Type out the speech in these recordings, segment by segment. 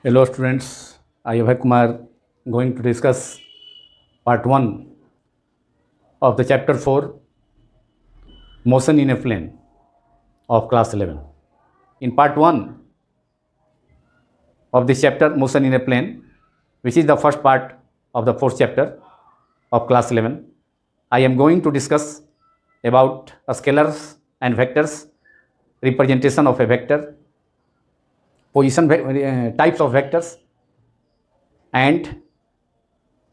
Hello students, I am Abhay Kumar going to discuss part 1 of the chapter 4 motion in a plane of class 11. In part 1 of this chapter motion in a plane, which is the first part of the fourth chapter of class 11, I am going to discuss about scalars and vectors, representation of a vector, position types of vectors, and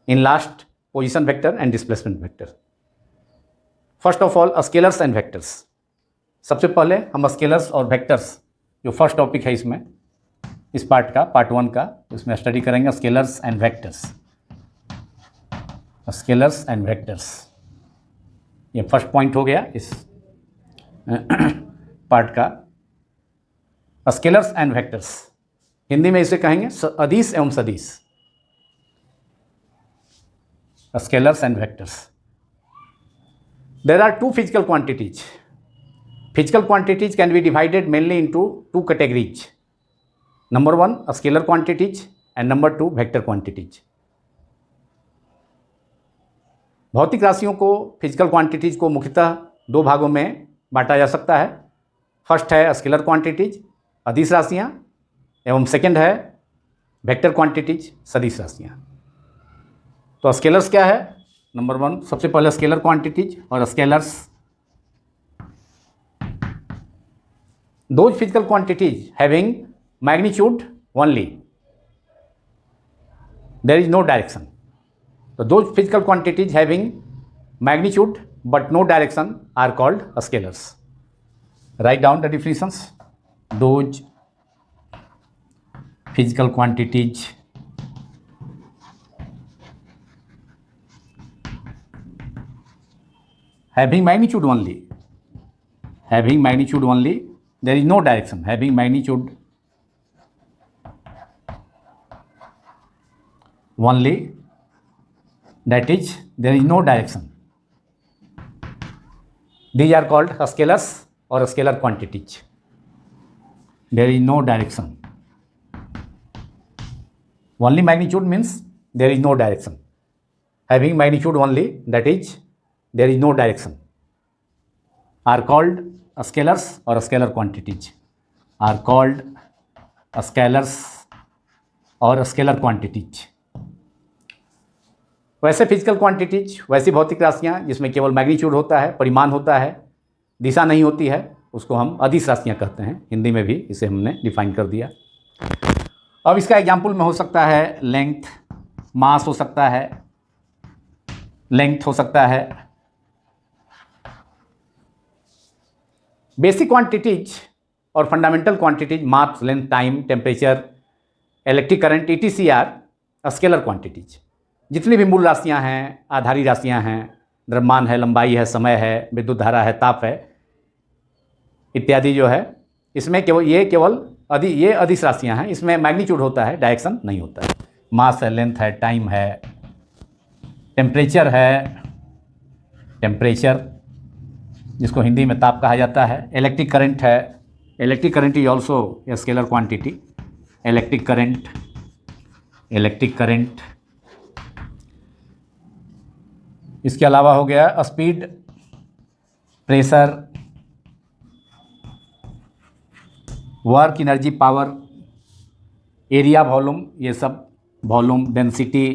in last position vector and displacement vector. First of all scalars and vectors. सबसे पहले हम scalars और vectors जो first topic है इसमें इस part का part 1 का इसमें स्टडी करेंगे scalars and vectors. Scalars and vectors ये फर्स्ट पॉइंट हो गया इस पार्ट का. स्केलर्स एंड वेक्टर्स हिंदी में इसे कहेंगे अदिश एवं सदिश. Scalars and vectors. There are two physical quantities. Physical quantities can be divided mainly into two categories. Number 1, scalar quantities, and number 2, vector quantities. भौतिक राशियों को फिजिकल क्वांटिटीज को मुख्यतः दो भागों में बांटा जा सकता है. फर्स्ट है स्केलर क्वांटिटीज अदिश राशियाँ एवं सेकंड है वेक्टर क्वांटिटीज सदिश राशियाँ. तो स्केलर्स क्या है? नंबर 1 सबसे पहले स्केलर क्वांटिटीज और scalars. Those physical quantities having magnitude only, there is no direction. तो those physical quantities having magnitude but no direction are called scalars. Write down the definitions. Those physical quantities having magnitude only, there is no direction. Having magnitude only, that is there is no direction. These are called scalars or scalar quantities. There is no direction. Only magnitude means there is no direction. Having magnitude only, that is there is no direction, are called scalars or scalar quantities. Are called scalars और scalar quantities. वैसे physical quantities वैसी भौतिक राशियाँ जिसमें केवल magnitude होता है, परिमाण होता है, दिशा नहीं होती है, उसको हम अदिश राशियाँ कहते हैं. हिंदी में भी इसे हमने डिफाइन कर दिया. अब इसका एग्जाम्पल में हो सकता है लेंथ, मास हो सकता है, लेंथ हो सकता है. बेसिक क्वांटिटीज और fundamental quantities mass, length, time, temperature, electric current ETC scalar quantities. जितनी भी मूल राशियां हैं, आधारी राशियां हैं, द्रव्यमान है, लंबाई है, समय है, विद्युत धारा है, ताप है इत्यादि जो है इसमें केवल ये अदिश राशियां हैं. इसमें मैग्नीट्यूड होता है, डायरेक्शन नहीं होता है. मास है, लेंथ है, टाइम है, टेम्परेचर है, टेम्परेचर जिसको हिंदी में ताप कहा जाता है. इलेक्ट्रिक करंट है, electric current is also a scalar quantity. Electric current. इसके अलावा हो गया speed, pressure, work, energy, power, area, volume, ये सब वॉल्यूम, डेंसिटी.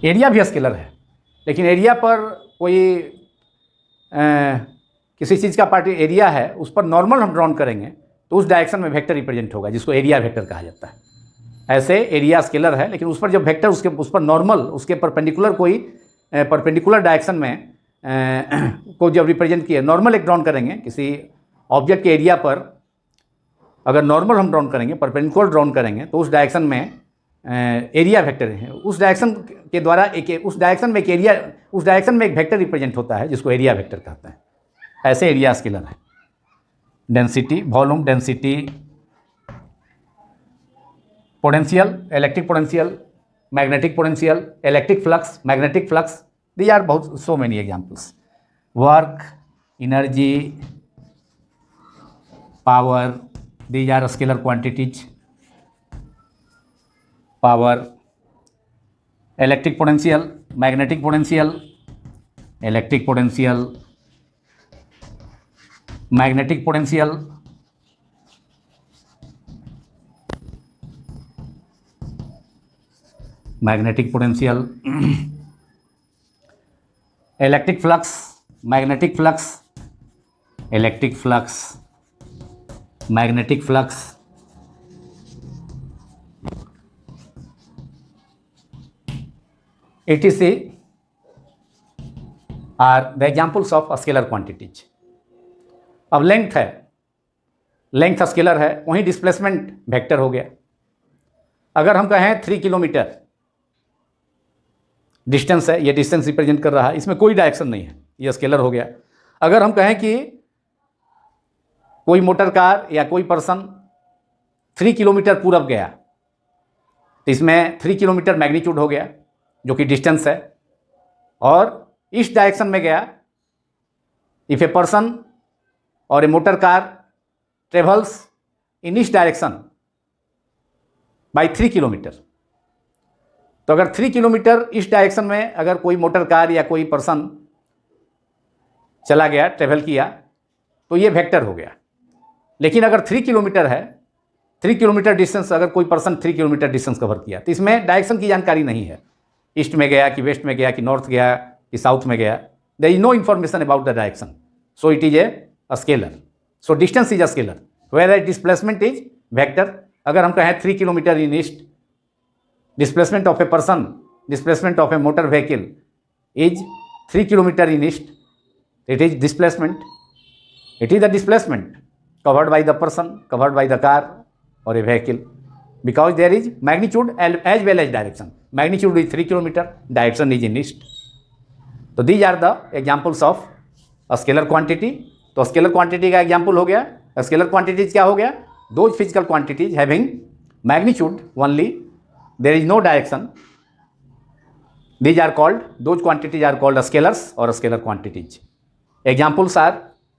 एरिया भी स्केलर है, लेकिन एरिया पर कोई किसी चीज़ का पार्ट एरिया है उस पर नॉर्मल हम ड्रॉन करेंगे तो उस डायरेक्शन में वेक्टर रिप्रेजेंट होगा जिसको एरिया वेक्टर कहा जाता है. ऐसे एरिया स्केलर है, लेकिन उस पर जब वेक्टर उस पर नॉर्मल उसके परपेंडिकुलर कोई परपेंडिकुलर डायरेक्शन में को जब रिप्रेजेंट किए नॉर्मल एक ड्रॉन करेंगे किसी ऑब्जेक्ट के एरिया पर, अगर नॉर्मल हम ड्रॉन करेंगे, परपेंडिकुलर ड्रॉन करेंगे तो उस डायरेक्शन में एरिया वेक्टर है. उस डायरेक्शन के द्वारा उस डायरेक्शन में एक वेक्टर रिप्रेजेंट होता है जिसको एरिया वेक्टर कहते हैं. ऐसे एरिया स्केलर है. Density, volume, density, potential, electric potential, magnetic potential, electric flux, magnetic flux. These are बहुत so many examples. Work, energy, power, these are scalar quantities, power, electric potential, magnetic potential, electric potential, magnetic potential, magnetic potential, electric flux, magnetic flux, electric flux, magnetic flux, etc. are the examples of scalar quantities. अब length है, length scalar है, वहीं displacement vector हो गया। अगर हम कहें 3 kilometre distance है, ये डिस्टेंस रिप्रेजेंट कर रहा है, इसमें कोई डायरेक्शन नहीं है, ये स्केलर हो गया। अगर हम कहें कि कोई मोटर कार या कोई पर्सन 3 किलोमीटर पूरब गया, तो इसमें 3 किलोमीटर मैग्नीट्यूड हो गया जो कि डिस्टेंस है, और इस डायरेक्शन में गया। इफ ए पर्सन और ए मोटर कार ट्रेवल्स इन इस डायरेक्शन बाय 3 किलोमीटर, तो अगर 3 किलोमीटर इस डायरेक्शन में अगर कोई मोटर कार या कोई पर्सन चला गया, ट्रेवल किया, तो ये वेक्टर हो गया। लेकिन अगर 3 किलोमीटर है, 3 किलोमीटर डिस्टेंस, अगर कोई पर्सन 3 किलोमीटर डिस्टेंस कवर किया, तो इसमें डायरेक्शन की जानकारी नहीं है, ईस्ट में गया कि वेस्ट में गया कि नॉर्थ गया कि साउथ में गया। There is no information about the direction, so it is a scalar. So distance is a scalar, where displacement is vector. अगर हम कहें 3 kilometre in east, displacement of a person, displacement of a motor vehicle is 3 kilometre in east, it is displacement, it is the displacement covered by the person, covered by the car or a vehicle, because there is magnitude as well as direction. Magnitude is 3 kilometer, direction is in east. So these are the examples of a scalar quantity. तो scalar quantity का example हो गया। Scalar quantities क्या हो गया? Those physical quantities having magnitude only, there is no direction, these are called, those quantities are called scalars और scalar quantities. Examples are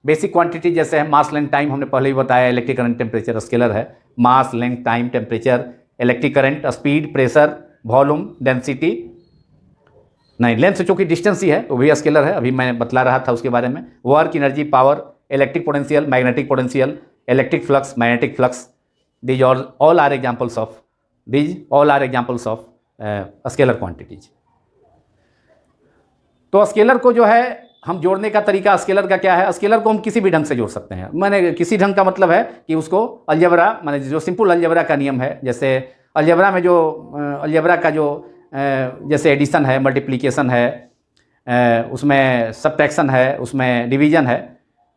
basic quantity, जैसे है मास, लेंथ, टाइम, हमने पहले ही बताया। इलेक्ट्रिक करंट, टेम्परेचर स्केलर है। Mass, length, time, temperature, electric current, speed, pressure, volume, density. नहीं, length चूंकि distance ही है तो भी स्केलर है, अभी मैं बतला रहा था उसके बारे में। Work, energy, power, electric potential, magnetic potential, electric flux, magnetic flux, these all are examples of, these all are examples of scalar quantities. तो स्केलर को जो है हम जोड़ने का तरीका, स्केलर का क्या है? स्केलर को हम किसी भी ढंग से जोड़ सकते हैं। मैंने किसी ढंग का मतलब है कि उसको अलजेब्रा, माने जो सिंपल अलजेब्रा का नियम है, जैसे अलजेब्रा में जो अलजेब्रा का जो जैसे एडिशन है, मल्टीप्लिकेशन है, उसमें सब्ट्रैक्शन है, उसमें डिवीजन है,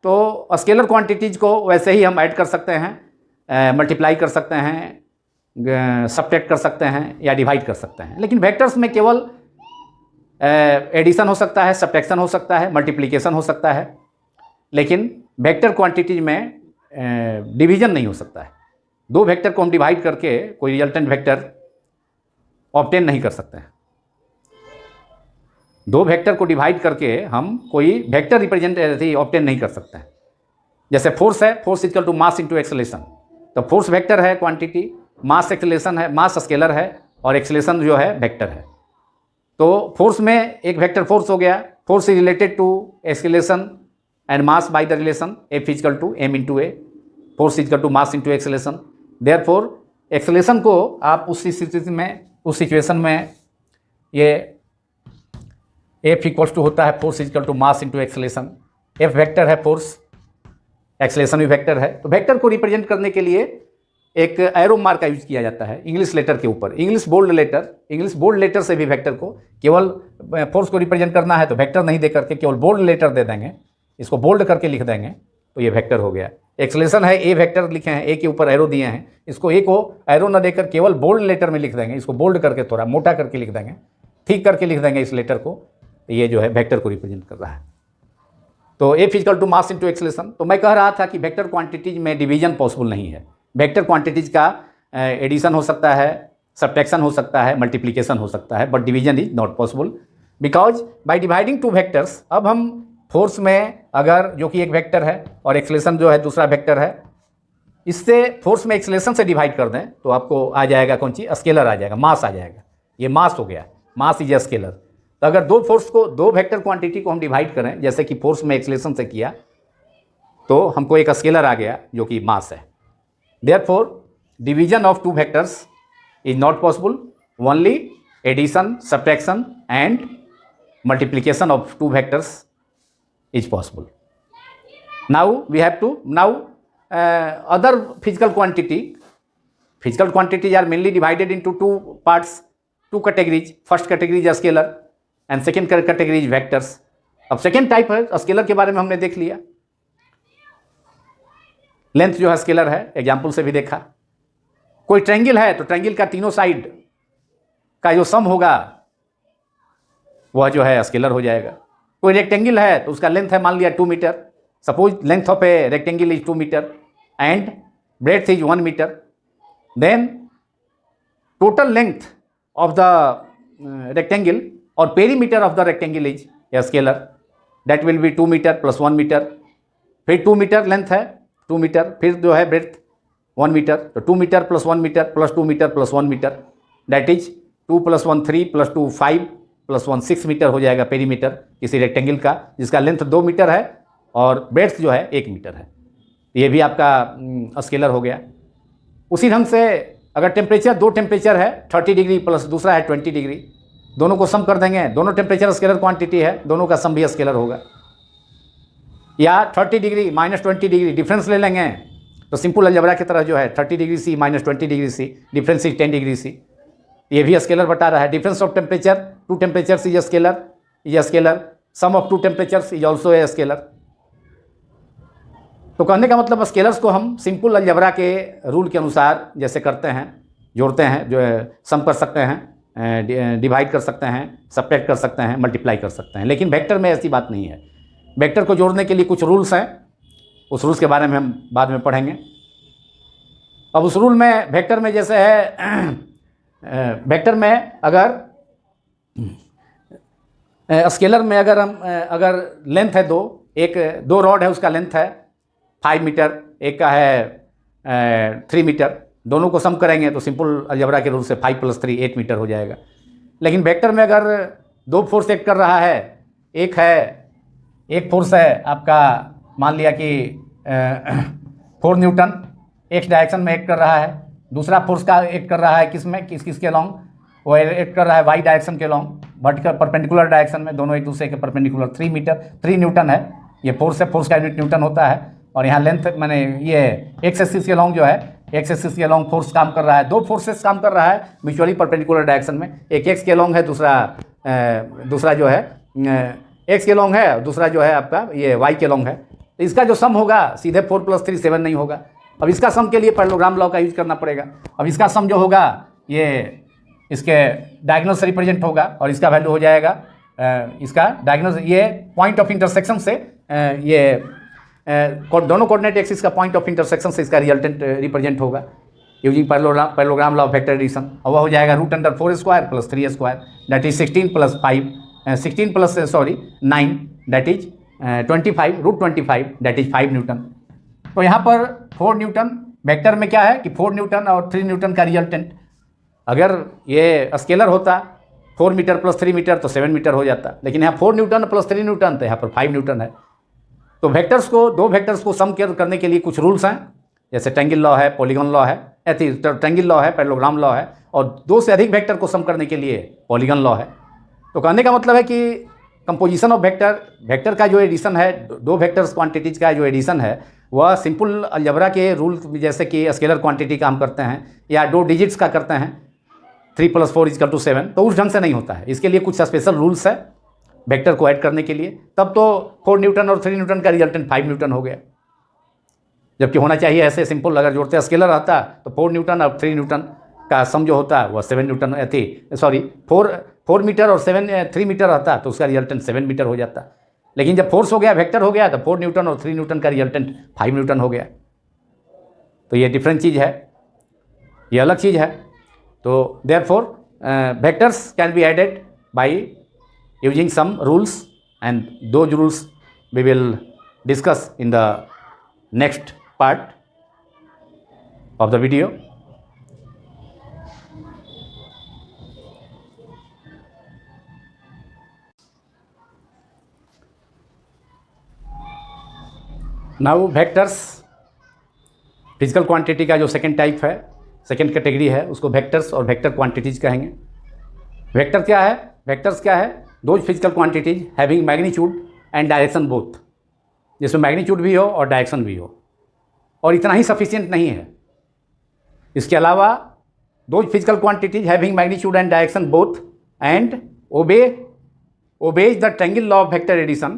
तो स्केलर क्वांटिटीज को वैसे ही हम ऐड कर सकते हैं, मल्टीप्लाई कर सकते हैं, सब्ट्रैक्ट कर सकते हैं या डिवाइड कर सकते हैं। लेकिन वेक्टर्स में केवल एडिशन हो सकता है, सब्ट्रैक्शन हो सकता है, मल्टीप्लिकेशन हो सकता है, लेकिन वेक्टर क्वांटिटीज में डिवीजन नहीं हो सकता है। दो वेक्टर को हम डिवाइड करके कोई रिजल्टेंट वेक्टर ऑब्टेन नहीं कर सकते हैं। दो वेक्टर को डिवाइड करके हम कोई वेक्टर रिप्रेजेंटेटिव ऑब्टेन नहीं कर सकते हैं। जैसे फोर्स है, force equal to mass into acceleration, तो फोर्स वेक्टर है क्वांटिटी, मास एक्सेलेरेशन है, मास स्केलर है और एक्सेलेरेशन जो है वेक्टर है। तो फोर्स में एक वेक्टर फोर्स हो गया, force is related to acceleration and mass by the relation F equal to M into A, force equal to mass into acceleration. Therefore acceleration को आप उस सिचुएशन में ये एफ इक्वल्स टू होता है force equal to mass into acceleration. F vector है force, acceleration भी vector है। तो वेक्टर को रिप्रेजेंट करने के लिए एक एरो मार्क का यूज किया जाता है इंग्लिश लेटर के ऊपर, इंग्लिश बोल्ड लेटर से भी वेक्टर को, केवल फोर्स को रिप्रेजेंट करना है तो वेक्टर नहीं दे करके केवल बोल्ड लेटर दे देंगे, इसको बोल्ड करके लिख देंगे तो ये वेक्टर हो गया। एक्सेलेरेशन है, ए वेक्टर लिखे हैं, ए के ऊपर एरो दिए हैं, इसको ए को एरो न देकर केवल बोल्ड लेटर में लिख देंगे, इसको बोल्ड करके थोड़ा मोटा करके लिख देंगे, ठीक करके लिख देंगे इस लेटर को, तो ये जो है वेक्टर को रिप्रेजेंट कर रहा है। तो a physical to mass into acceleration. तो मैं कह रहा था कि वेक्टर क्वांटिटीज में डिवीजन पॉसिबल नहीं है। वेक्टर क्वांटिटीज का एडिशन हो सकता है, सब्ट्रैक्शन हो सकता है, मल्टीप्लिकेशन हो सकता है, but division is not possible because by dividing two vectors. अब हम फोर्स में अगर जो कि एक वेक्टर है और एक्सेलेरेशन जो है दूसरा वेक्टर है, इससे फोर्स में एक्सेलरेशन से डिवाइड कर दें तो आपको आ जाएगा कौन चीज़, स्केलर आ जाएगा, मास आ जाएगा। ये मास हो गया, मास इज ए स्केलर। तो अगर दो फोर्स को, दो वेक्टर क्वांटिटी को हम डिवाइड करें, जैसे कि फोर्स में एक्सेलरेशन से किया, तो हमको एक स्केलर आ गया जो कि मास है। Therefore division of two vectors is not possible, only addition, subtraction and multiplication of two vectors is possible. Now we have to, now other physical quantities are mainly divided into two parts, two categories. First category is scalar and second category is vectors. अब second type है scalar के बारे में हमने देख लिया। Length जो है स्केलर है, एग्जाम्पल से भी देखा। कोई ट्रायंगल है तो ट्रायंगल का तीनों साइड का जो सम होगा वह जो है स्केलर हो जाएगा। कोई रेक्टेंगल है तो उसका लेंथ है मान लिया 2 metre, suppose length of a rectangle is 2 metre and breadth is 1 metre, then total length of the rectangle और perimeter of the rectangle is a scalar, that will be 2 metre plus 1 metre. फिर 2 metre length है, 2 metre, फिर जो है breadth 1 metre, तो 2 metre plus 1 metre plus 2 metre plus 1 metre, that is 2 + 1 3 + 2 5 + 1 6 metre हो जाएगा perimeter किसी रेक्टेंगल का, जिसका लेंथ 2 मीटर है और ब्रेड्थ जो है 1 मीटर है। ये भी आपका स्केलर हो गया। उसी ढंग से अगर टेम्परेचर, दो टेम्परेचर है 30 डिग्री प्लस दूसरा है 20 डिग्री, दोनों को सम कर देंगे, दोनों टेम्परेचर स्केलर क्वांटिटी है, दोनों का सम भी स्केलर होगा। या 30 डिग्री माइनस 20 डिग्री डिफरेंस ले लेंगे तो सिंपल अलजेब्रा की तरह जो है 30 degree C minus 20 degree C, difference is 10 degree C, ये भी स्केलर बता रहा है। Difference of temperature, two temperatures is scalar, sum of two temperatures is also a scalar. तो कहने का मतलब स्केलर्स को हम सिंपल अलजेब्रा के रूल के अनुसार जैसे करते हैं, जोड़ते हैं, जो है सम कर सकते हैं, डिवाइड कर सकते हैं, सब्ट्रैक्ट कर सकते हैं, मल्टीप्लाई कर सकते हैं। लेकिन वेक्टर में ऐसी बात नहीं है। वेक्टर को जोड़ने के लिए कुछ रूल्स हैं, उस रूल्स के बारे में हम बाद में पढ़ेंगे। अब उस रूल में वेक्टर में जैसे है, वेक्टर में अगर स्केलर में अगर हम अगर लेंथ है दो रॉड है, उसका लेंथ है 5 मीटर, एक का है 3 मीटर, दोनों को सम करेंगे तो सिंपल अलजेब्रा के रूल से 5 + 3 8 मीटर हो जाएगा। लेकिन वेक्टर में अगर दो फोर्स एक्ट कर रहा है, एक फोर्स है आपका मान लिया कि 4 न्यूटन एक्स डायरेक्शन में एक्ट कर रहा है, दूसरा फोर्स का एक्ट कर रहा है किसमें, किसके लॉन्ग, वो एक्ट कर रहा है वाई डायरेक्शन के लॉन्ग, वर्टिकल परपेंडिकुलर डायरेक्शन में, दोनों एक दूसरे के परपेंडिकुलर। 3 न्यूटन है ये फोर्स है, फोर्स का यूनिट न्यूटन होता है। और यहाँ लेंथ मैंने ये एक्स एक्सिस के लॉन्ग जो है, एक्स एक्सिस के लॉन्ग फोर्स काम कर रहा है, दो फोर्सेस काम कर रहा है म्यूचुअली परपेंडिकुलर डायरेक्शन में, एक एक्स के लॉन्ग है, दूसरा जो है एक्स के लॉन्ग है, दूसरा जो है आपका ये वाई के लॉन्ग है। तो इसका जो सम होगा सीधे 4 + 3 7 नहीं होगा। अब इसका सम के लिए पैरेललोग्राम लॉ का यूज करना पड़ेगा। अब इसका सम जो होगा ये इसके डायगोनल से रिप्रेजेंट होगा और इसका वैल्यू हो जाएगा इसका डायगोनल, ये पॉइंट ऑफ इंटरसेक्शन से ये दोनों कोऑर्डिनेट एक्सिस का पॉइंट ऑफ इंटरसेक्शन से इसका रिजल्टेंट रिप्रेजेंट होगा using parallelogram law of vector addition. और वह हो जाएगा √4² + 3² that is 16 + 9 that is 25 √25 that is 5 newton. तो यहाँ पर 4 न्यूटन वेक्टर में क्या है कि 4 न्यूटन और 3 न्यूटन का रिजल्टेंट। अगर ये स्केलर होता 4 मीटर प्लस 3 मीटर तो 7 मीटर हो जाता, लेकिन यहाँ 4 न्यूटन प्लस 3 न्यूटन तो यहाँ पर 5 न्यूटन है। तो वेक्टर्स को, दो वेक्टर्स को सम करने के लिए कुछ रूल्स हैं, जैसे ट्रायंगल लॉ है, पॉलीगॉन लॉ है, ट्रायंगल लॉ है, पैरेललोग्राम लॉ है, और दो से अधिक वेक्टर को सम करने के लिए पॉलीगॉन लॉ है। तो कहने का मतलब है कि कंपोजिशन ऑफ वेक्टर का जो एडिशन है, दो वेक्टर्स क्वांटिटीज का जो एडिशन है वह सिंपल अलजेब्रा के रूल जैसे कि स्केलर क्वांटिटी का हम करते हैं या 2 डिजिट्स का करते हैं 3 + 4 = 7, तो उस ढंग से नहीं होता है। इसके लिए कुछ स्पेशल रूल्स है वेक्टर को ऐड करने के लिए, तब तो 4 न्यूटन और 3 न्यूटन का रिजल्टेंट 5 न्यूटन हो गया। जबकि होना चाहिए ऐसे सिंपल, अगर जोड़ते स्केलर रहता तो 4 न्यूटन और 3 न्यूटन का सम जो होता है वह 7 न्यूटन थी, 4 मीटर और 3 मीटर रहता तो उसका रिजल्टेंट 7 मीटर हो जाता। लेकिन जब फोर्स हो गया, वेक्टर हो गया, तो 4 न्यूटन और 3 न्यूटन का रिजल्टेंट 5 न्यूटन हो गया। तो ये डिफरेंट चीज़ है, ये अलग चीज़ है। तो therefore vectors can be added by using some rules, and those rules we will discuss in the next part. of the video. Now vectors, physical quantity का जो सेकंड टाइप है, सेकंड कैटेगरी है, उसको वेक्टर्स और vector quantities कहेंगे। Vector क्या है? Vectors क्या है? Those physical quantities having magnitude and direction both, जिसमें मैग्नीट्यूड भी हो और डायरेक्शन भी हो। और इतना ही सफिशिएंट नहीं है, इसके अलावा those physical quantities having magnitude and direction both and obeys the triangle law of vector addition,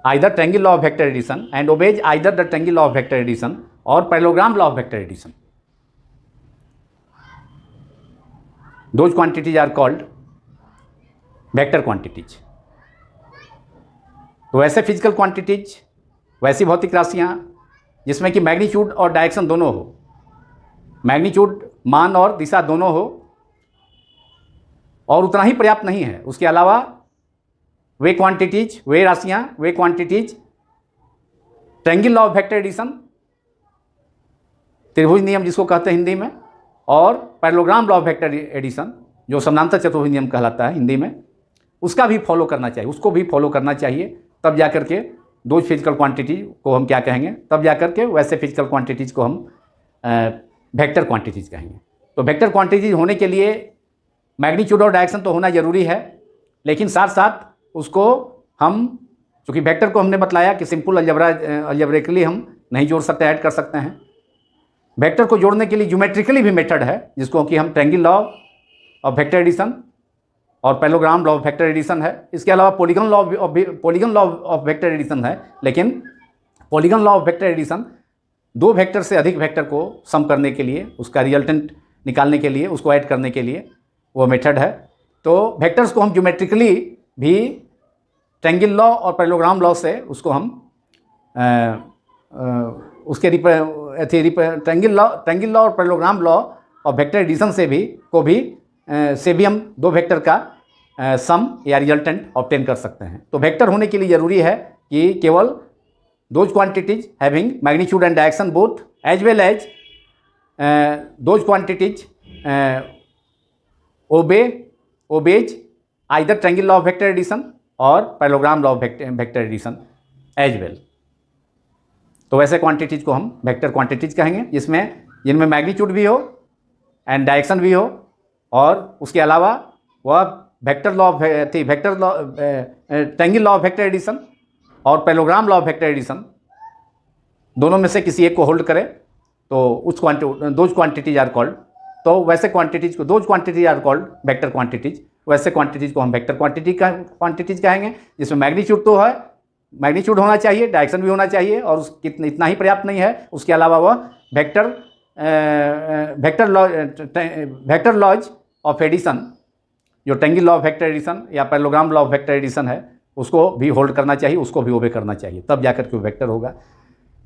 either triangle law of vector addition and obeys either the triangle law of vector addition or parallelogram law of vector addition. Those quantities are called vector quantities. तो वैसे physical quantities, वैसी भौतिक राशियाँ जिसमें कि magnitude और direction दोनों हो, magnitude मान और दिशा दोनों हो, और उतना ही पर्याप्त नहीं है, उसके अलावा वे क्वांटिटीज, वे राशियाँ, वे quantities triangle law of vector addition, त्रिभुज नियम जिसको कहते हैं हिंदी में, और parallelogram law of vector addition जो समानांतर चतुर्भुज नियम कहलाता है हिंदी में, उसका भी फॉलो करना चाहिए, उसको भी फॉलो करना चाहिए। तब जा करके दो फिजिकल क्वांटिटी को हम क्या कहेंगे, तब जा करके वैसे फिजिकल क्वांटिटीज़ को हम वेक्टर क्वांटिटीज़ कहेंगे। तो वेक्टर क्वांटिटीज होने के लिए मैग्नीट्यूड और डायरेक्शन तो होना ज़रूरी है, लेकिन साथ साथ उसको हम, चूँकि वेक्टर को हमने बतलाया कि सिंपल अलजेब्रिकली हम नहीं जोड़ सकते, ऐड कर सकते हैं। वेक्टर को जोड़ने के लिए ज्योमेट्रिकली भी मेथड है, जिसको कि हम triangle law of vector addition और parallelogram law of vector addition है। इसके अलावा polygon law of vector addition है, लेकिन polygon law of vector addition दो वेक्टर से अधिक वेक्टर को सम करने के लिए, उसका रिजल्टेंट निकालने के लिए, उसको ऐड करने के लिए वो मेथड है। तो वेक्टर्स को हम ज्योमेट्रिकली भी ट्रायंगल लॉ और पैरेललोग्राम लॉ से उसको हम उसके ट्रायंगल लॉ और पैरेललोग्राम लॉ और वेक्टर एडिशन से भी हम दो वेक्टर का सम या रिजल्टेंट ऑब्टेन कर सकते हैं। तो वेक्टर होने के लिए ज़रूरी है कि केवल those quantities having magnitude and direction both as well as those quantities obeys either triangle law of vector addition और parallelogram law of vector addition as well. तो वैसे क्वांटिटीज को हम वेक्टर क्वांटिटीज कहेंगे, जिनमें मैग्नीट्यूड भी हो एंड डायरेक्शन भी हो, और उसके अलावा वह triangle law of vector addition और parallelogram law of vector addition दोनों में से किसी एक को होल्ड करे, तो दोज क्वांटिटीज आर कॉल्ड। तो वैसे क्वांटिटीज को those quantities are called vector quantities. वैसे क्वांटिटीज को हम वेक्टर क्वांटिटीज कहेंगे, जिसमें मैग्नीट्यूड तो है, मैग्नीट्यूड होना चाहिए, डायरेक्शन भी होना चाहिए, और इतना ही पर्याप्त नहीं है, उसके अलावा वह वेक्टर लॉज ऑफ एडिशन, जो triangle law of vector addition या parallelogram law of vector addition है, उसको भी होल्ड करना चाहिए, उसको भी ओबे करना चाहिए, तब जाकर के वो वेक्टर होगा।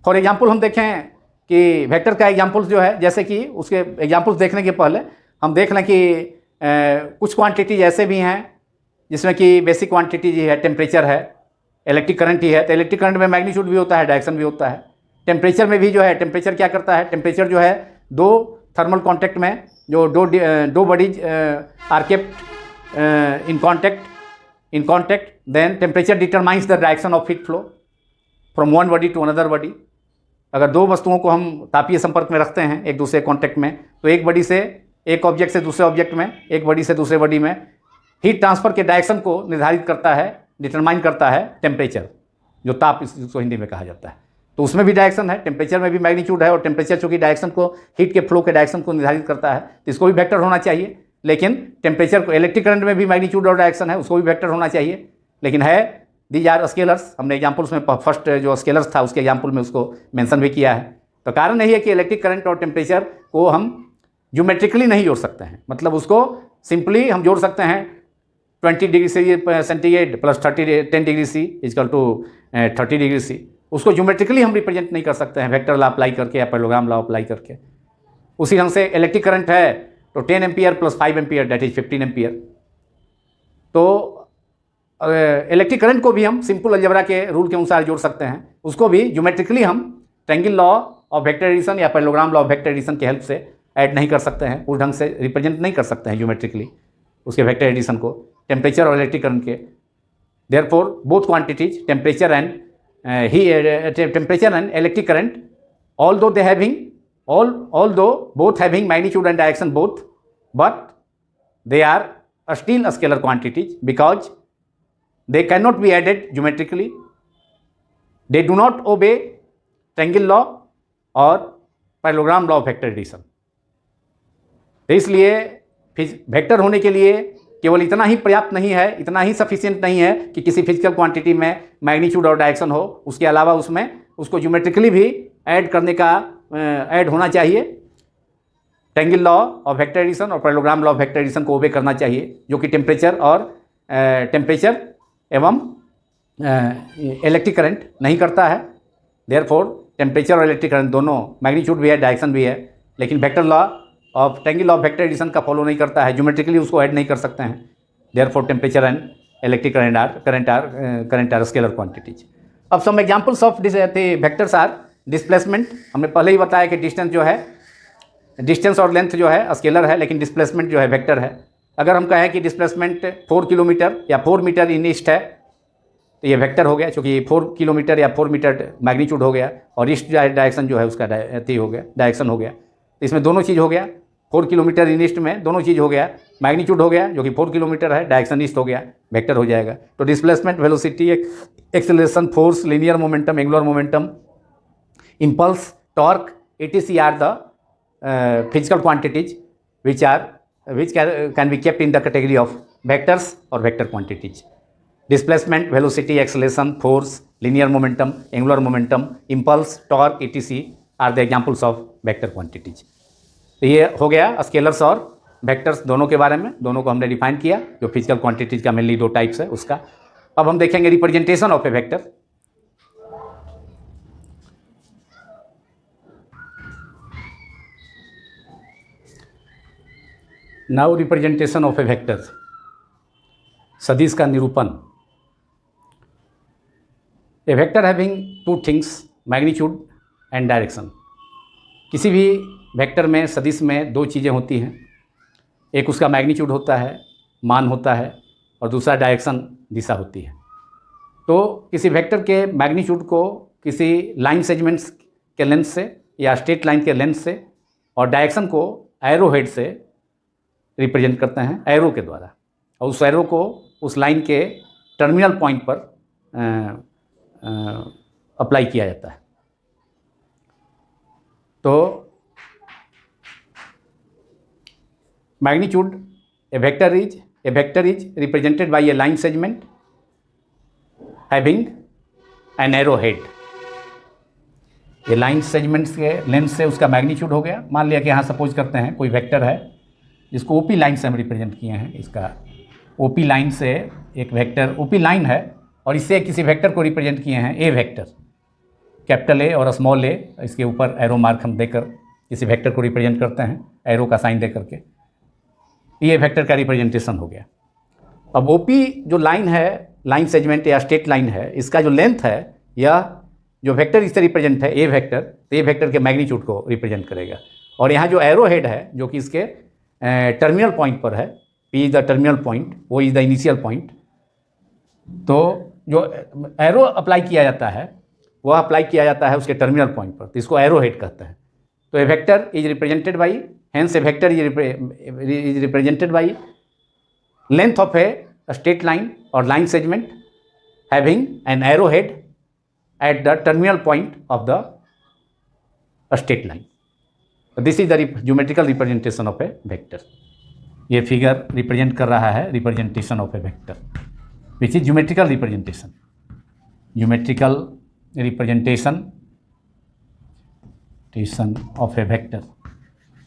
फॉर एग्जाम्पल हम देखें कि वेक्टर का एग्जाम्पल्स जो है, जैसे कि उसके एग्जाम्पल्स देखने के पहले हम देख लें कि कुछ क्वांटिटीज ऐसे भी हैं जिसमें कि बेसिक क्वांटिटी जो है टेम्परेचर है, इलेक्ट्रिक करंट ही है। तो इलेक्ट्रिक करंट में मैग्नीट्यूड भी होता है, डायरेक्शन भी होता है। टेम्परेचर में भी जो है, टेम्परेचर क्या करता है, टेम्परेचर जो है दो थर्मल कॉन्टैक्ट में जो दो bodies are kept in contact, then temperature determines the direction of heat flow from one body to another body. अगर दो वस्तुओं को हम तापीय संपर्क में रखते हैं एक दूसरे कॉन्टैक्ट में, तो एक बॉडी से, एक ऑब्जेक्ट से दूसरे ऑब्जेक्ट में, एक बॉडी से दूसरे बॉडी में हीट ट्रांसफर के डायरेक्शन को निर्धारित करता है, डिटरमाइन करता है टेम्परेचर, जो ताप इसको हिंदी में कहा जाता है। तो उसमें भी डायरेक्शन है, टेम्परेचर में भी मैग्नीट्यूड है, और टेम्परेचर चूँकि डायरेक्शन को, हीट के फ्लो के डायरेक्शन को निर्धारित करता है, तो इसको भी वेक्टर होना चाहिए। लेकिन टेम्परेचर को, इलेक्ट्रिक करंट में भी मैग्नीट्यूड और डायरेक्शन है, उसको भी वेक्टर होना चाहिए, लेकिन है दीज आर स्केलर्स। हमने एग्जाम्पल्स में फर्स्ट जो स्केलर्स था उसके एग्जाम्पल में उसको मेंशन भी किया है। तो कारण यही है कि इलेक्ट्रिक करंट और टेम्परेचर को हम ज्योमेट्रिकली नहीं जोड़ सकते हैं, मतलब उसको सिंपली हम जोड़ सकते हैं 20 degree centigrade plus 10 degree C equal to 30 degree C. उसको ज्योमेट्रिकली हम रिप्रेजेंट नहीं कर सकते हैं वेक्टर लॉ अप्लाई करके या पैरेललोग्राम लॉ अप्लाई करके। उसी ढंग से इलेक्ट्रिक करंट है तो 10 ampere plus 5 ampere that is 15 ampere. तो इलेक्ट्रिक करंट को भी हम सिंपल अलजेब्रा के रूल के अनुसार जोड़ सकते हैं, उसको भी ज्योमेट्रिकली हम triangle law of vector addition या parallelogram law of vector addition की हेल्प से ऐड नहीं कर सकते हैं, उस ढंग से रिप्रेजेंट नहीं कर सकते हैं ज्योमेट्रिकली उसके वेक्टर एडिशन को टेम्परेचर और इलेक्ट्रिक करंट के। Therefore both quantities temperature and electric current although both having magnitude and direction both, but they are still scalar quantities because they cannot be added geometrically. They do not obey triangle law और parallelogram law of vector addition. तो इसलिए vector होने के लिए केवल इतना ही पर्याप्त नहीं है, इतना ही सफिशिएंट नहीं है कि किसी फिजिकल क्वांटिटी में मैग्नीट्यूड और डायरेक्शन हो, उसके अलावा उसमें उसको ज्योमेट्रिकली भी ऐड करने का ऐड होना चाहिए। Triangle law of vector addition और parallelogram law of vector addition को ओबे करना चाहिए, जो कि टेम्परेचर एवं इलेक्ट्रिक करंट नहीं करता है। देयरफॉर टेम्परेचर और इलेक्ट्रिक करंट दोनों, मैग्नीट्यूड भी है, डायरेक्शन भी है, लेकिन vector law of triangle law of vector addition का फॉलो नहीं करता है, ज्योमेट्रिकली उसको ऐड नहीं कर सकते हैं। Therefore temperature and electric current are scalar quantities. अब some examples of vectors are displacement. हमने पहले ही बताया कि डिस्टेंस जो है, डिस्टेंस और लेंथ जो है स्केलर है, लेकिन डिस्प्लेसमेंट जो है वेक्टर है। अगर हम कहें कि डिस्प्लेसमेंट 4 किलोमीटर या 4 मीटर इन ईस्ट है तो ये वेक्टर हो गया, क्योंकि 4 किलोमीटर या 4 मीटर मैग्नीट्यूड हो गया और ईस्ट डायरेक्शन जो है उसका हो गया, डायरेक्शन हो गया। तो इसमें दोनों चीज़ हो गया, 4 किलोमीटर इन ईस्ट में दोनों चीज़ हो गया, मैग्नीट्यूड हो गया जो कि 4 किलोमीटर है, डायरेक्शन ईस्ट हो गया, वेक्टर हो जाएगा। तो displacement, velocity, acceleration, force, linear momentum, angular momentum, impulse, torque, etc. are the physical quantities which can be kept in the category of vectors or vector quantities. Displacement, velocity, acceleration, force, linear momentum, angular momentum, impulse, torque, etc. are the examples of vector quantities. तो ये हो गया scalars और vectors दोनों के बारे में, दोनों को हमने डिफाइन किया, जो फिजिकल क्वांटिटीज का मेनली 2 टाइप्स है उसका। अब हम देखेंगे representation of A vector. Now representation of A vector, सदिश का निरूपण। A vector having 2 things, magnitude and direction. किसी भी वेक्टर में, सदिश में 2 चीज़ें होती हैं, एक उसका मैग्नीट्यूड होता है, मान होता है, और दूसरा डायरेक्शन, दिशा होती है। तो किसी वेक्टर के मैग्नीट्यूड को किसी लाइन सेगमेंट्स के लेंथ से या स्ट्रेट लाइन के लेंथ से, और डायरेक्शन को एरो हेड से रिप्रेजेंट करते हैं, एरो के द्वारा, और उस एरो को उस लाइन के टर्मिनल पॉइंट पर अप्लाई किया जाता है। तो magnitude, A vector is represented by A line segment having an arrow head. ये लाइन सेगमेंट्स के लेंथ से उसका मैग्नीट्यूड हो गया। मान लिया कि यहाँ सपोज करते हैं कोई वेक्टर है जिसको ओपी लाइन से हम रिप्रेजेंट किए हैं, इसका ओपी लाइन से एक वेक्टर, ओपी लाइन है, और इससे किसी वेक्टर को रिप्रेजेंट किए हैं ए वेक्टर, कैपिटल ए और स्मॉल ए, इसके ऊपर एरो मार्क हम देकर किसी वेक्टर को रिप्रेजेंट करते हैं, एरो का साइन दे करके। ये वेक्टर का रिप्रेजेंटेशन हो गया। अब ओपी जो लाइन है, लाइन सेगमेंट या स्ट्रेट लाइन है, इसका जो लेंथ है, यह जो वेक्टर इससे रिप्रेजेंट है ए वेक्टर, तो ए वेक्टर के मैग्नीट्यूड को रिप्रेजेंट करेगा। और यहाँ जो एरो हेड है, जो कि इसके टर्मिनल पॉइंट पर है, P is the terminal point, O is the initial point. तो जो एरो अप्लाई किया जाता है, वह अप्लाई किया जाता है उसके टर्मिनल पॉइंट पर, तो इसको एरो हेड कहते हैं। तो ए vector is represented by, hence a vector is represented by length of a straight line और line segment having an arrow head at the terminal point of the straight line. This is the geometrical representation of A vector. ये figure represent कर रहा है representation of A vector, which is geometrical representation. Geometrical representation of A vector.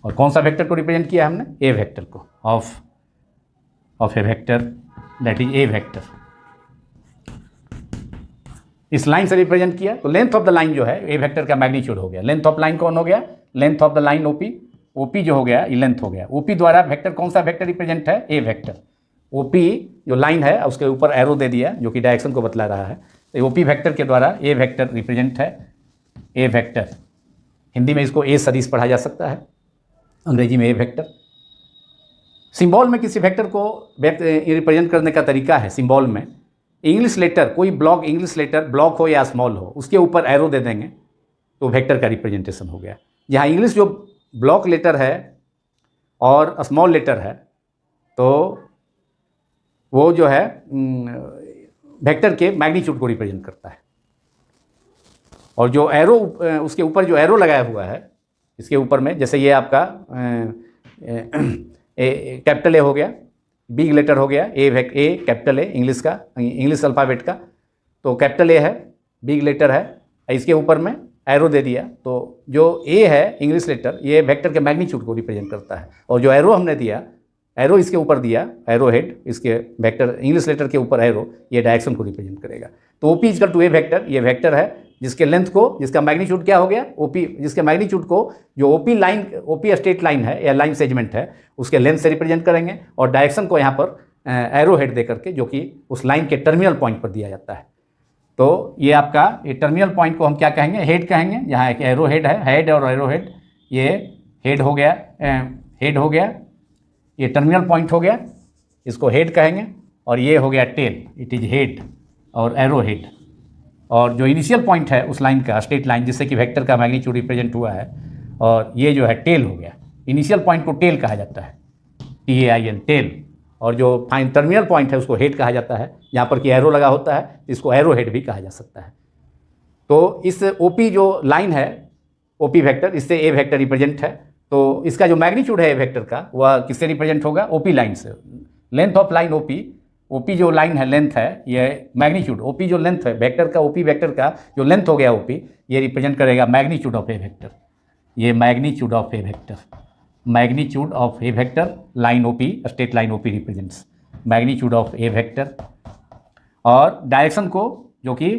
और कौन सा vector को represent किया हमने? ए वेक्टर को, of A vector, that is A vector. इस लाइन से रिप्रेजेंट किया, तो लेंथ ऑफ द लाइन जो है ए वेक्टर का मैग्नीट्यूड हो गया। लेंथ ऑफ लाइन कौन हो गया? Length of the line OP, OP जो हो गया ये लेंथ हो गया। ओपी द्वारा वेक्टर, कौन सा वेक्टर रिप्रेजेंट है? ए वेक्टर। ओपी जो लाइन है उसके ऊपर एरो दे दिया जो कि डायरेक्शन को बतला रहा है, तो ओपी वेक्टर के द्वारा ए वेक्टर रिप्रेजेंट है, ए वेक्टर। हिंदी में इसको ए सदिश पढ़ा जा सकता है, अंग्रेजी में ए वेक्टर। सिंबल में किसी वेक्टर को रिप्रेजेंट करने का तरीका है, सिंबल में इंग्लिश लेटर, कोई ब्लॉक इंग्लिश लेटर ब्लॉक हो या स्मॉल हो, उसके ऊपर एरो दे देंगे तो वेक्टर का रिप्रेजेंटेशन हो गया। जहाँ इंग्लिश जो ब्लॉक लेटर है और स्मॉल लेटर है तो वो जो है वेक्टर के मैग्नीट्यूड को रिप्रेजेंट करता है। और जो एरो उसके ऊपर जो एरो लगाया हुआ है इसके ऊपर में, जैसे ये आपका कैपिटल ए हो गया, बिग लेटर हो गया, ए कैपिटल ए इंग्लिश का, इंग्लिश अल्फ़ाबेट का, तो कैपिटल ए है, बिग लेटर है, इसके ऊपर में एरो दे दिया तो जो ए है इंग्लिश लेटर ये वेक्टर के मैग्नीट्यूड को रिप्रेजेंट करता है। और जो एरो हमने दिया, एरो इसके ऊपर दिया, एरो हेड इसके वेक्टर इंग्लिश लेटर के ऊपर एरो, ये डायरेक्शन को रिप्रेजेंट करेगा। तो OP is equal to A vector, ये वेक्टर है जिसके लेंथ को, जिसका मैग्नीट्यूड क्या हो गया ओपी, जिसके मैग्नीट्यूड को जो OP line, OP straight line है या लाइन सेगमेंट है उसके लेंथ से रिप्रेजेंट करेंगे। और डायरेक्शन को यहाँ पर एरो हेड दे करके, जो कि उस लाइन के टर्मिनल पॉइंट पर दिया जाता है। तो ये आपका ये टर्मिनल पॉइंट को हम क्या कहेंगे, हेड कहेंगे। यहाँ एक एरो हेड है, हेड और एरो हेड, ये हेड हो गया, हेड हो गया, ये टर्मिनल पॉइंट हो गया, इसको हेड कहेंगे। और ये हो गया टेल, इट इज हेड और एरो हेड। और जो इनिशियल पॉइंट है उस लाइन का, स्ट्रेट लाइन जिससे कि वेक्टर का मैग्नीट्यूड रिप्रेजेंट हुआ है, और ये जो है टेल हो गया। इनिशियल पॉइंट को टेल कहा जाता है, TAIL टेल। और जो फाइन टर्मिनल पॉइंट है उसको हेड कहा जाता है। यहाँ पर कि एरो लगा होता है इसको एरो हेड भी कहा जा सकता है। तो इस OP जो लाइन है, OP वेक्टर, इससे ए वेक्टर रिप्रेजेंट है। तो इसका जो मैग्नीट्यूड है ए वेक्टर का वह किससे रिप्रेजेंट होगा, OP लाइन से। लेंथ ऑफ लाइन OP जो लाइन है, लेंथ है, ये मैग्नीट्यूड OP जो लेंथ है वेक्टर का, OP वेक्टर का जो लेंथ हो गया OP, ये रिप्रेजेंट करेगा मैग्नीट्यूड ऑफ ए वेक्टर। ये magnitude of A vector, magnitude of A vector line OP, straight line OP represents magnitude of A vector. और डायरेक्शन को जो कि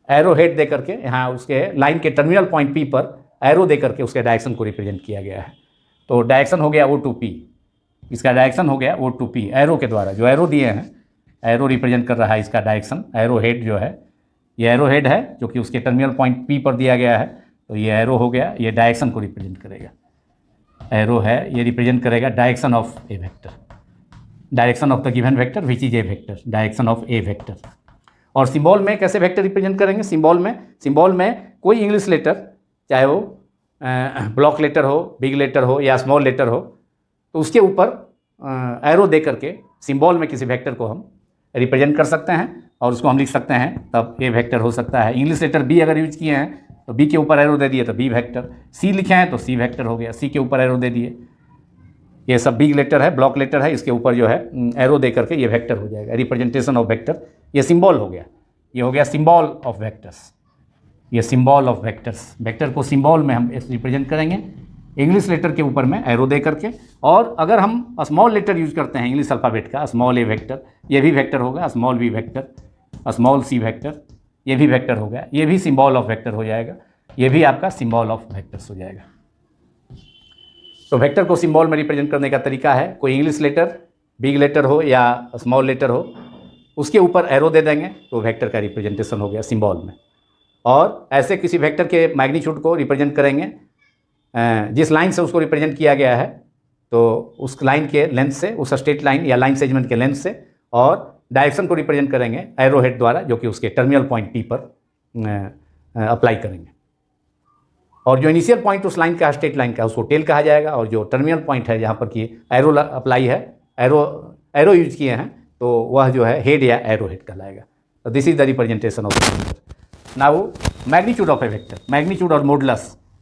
एरो हेड दे करके यहाँ उसके लाइन के टर्मिनल पॉइंट P पर एरो दे करके उसके डायरेक्शन को रिप्रेजेंट किया गया है। तो डायरेक्शन हो गया O2P, इसका डायरेक्शन हो गया O2P, एरो के द्वारा जो एरो दिए हैं, एरो रिप्रेजेंट कर रहा है इसका डायरेक्शन। एरो हेड जो है, ये एरो हेड है जो कि उसके टर्मिनल पॉइंट P पर दिया गया है, तो ये एरो हो गया, ये डायरेक्शन को रिप्रेजेंट करेगा। एरो है, ये रिप्रेजेंट करेगा direction of A vector, direction of the given vector which is A vector, direction of A vector. और सिंबल में कैसे वेक्टर रिप्रेजेंट करेंगे, सिंबल में कोई इंग्लिश लेटर, चाहे वो ब्लॉक लेटर हो, बिग लेटर हो या स्मॉल लेटर हो, तो उसके ऊपर एरो दे करके सिंबल में किसी वेक्टर को हम रिप्रेजेंट कर सकते हैं और उसको हम लिख सकते हैं, तब ए वेक्टर हो सकता है। इंग्लिश लेटर बी अगर यूज किए हैं तो बी के ऊपर एरो दे दिए तो बी वेक्टर, सी लिखे हैं तो सी वेक्टर हो गया, सी के ऊपर एरो दे दिए। ये सब बिग लेटर है, ब्लॉक लेटर है, इसके ऊपर जो है एरो दे करके ये वेक्टर हो जाएगा, रिप्रेजेंटेशन ऑफ वेक्टर। ये सिंबल हो गया, ये हो गया सिंबल ऑफ वेक्टर्स, ये सिंबल ऑफ वेक्टर्स। वेक्टर को सिंबल में हम रिप्रेजेंट करेंगे इंग्लिश लेटर के ऊपर में एरो दे करके। और अगर हम स्मॉल लेटर यूज करते हैं इंग्लिश अल्फ़ाबेट का, स्मॉल ए वेक्टर, ये भी वेक्टर होगा, small B vector, small C vector, ये भी वेक्टर हो गया, ये भी सिंबल ऑफ वेक्टर हो जाएगा, ये भी आपका सिंबल ऑफ वेक्टर्स हो जाएगा। तो वेक्टर को सिंबल में रिप्रेजेंट करने का तरीका है, कोई इंग्लिश लेटर, बिग लेटर हो या स्मॉल लेटर हो, उसके ऊपर एरो दे देंगे तो वेक्टर का रिप्रेजेंटेशन हो गया सिंबल में। और ऐसे किसी वेक्टर के मैग्नीट्यूड को रिप्रेजेंट करेंगे जिस लाइन से उसको रिप्रेजेंट किया गया है, तो उस लाइन के लेंथ से, उस स्ट्रेट लाइन या लाइन सेगमेंट के लेंथ से, और डायरेक्शन को रिप्रेजेंट करेंगे एरो हेड द्वारा जो कि उसके टर्मिनल पॉइंट P पर अप्लाई करेंगे। और जो इनिशियल पॉइंट उस लाइन का, स्ट्रेट लाइन का, उसको टेल कहा जाएगा। और जो टर्मिनल पॉइंट है जहाँ पर कि एरो अप्लाई है, एरो यूज किए हैं, तो वह जो है हेड या एरो हेड कहलाएगा। तो this is the representation of vector. Now magnitude of A vector, magnitude और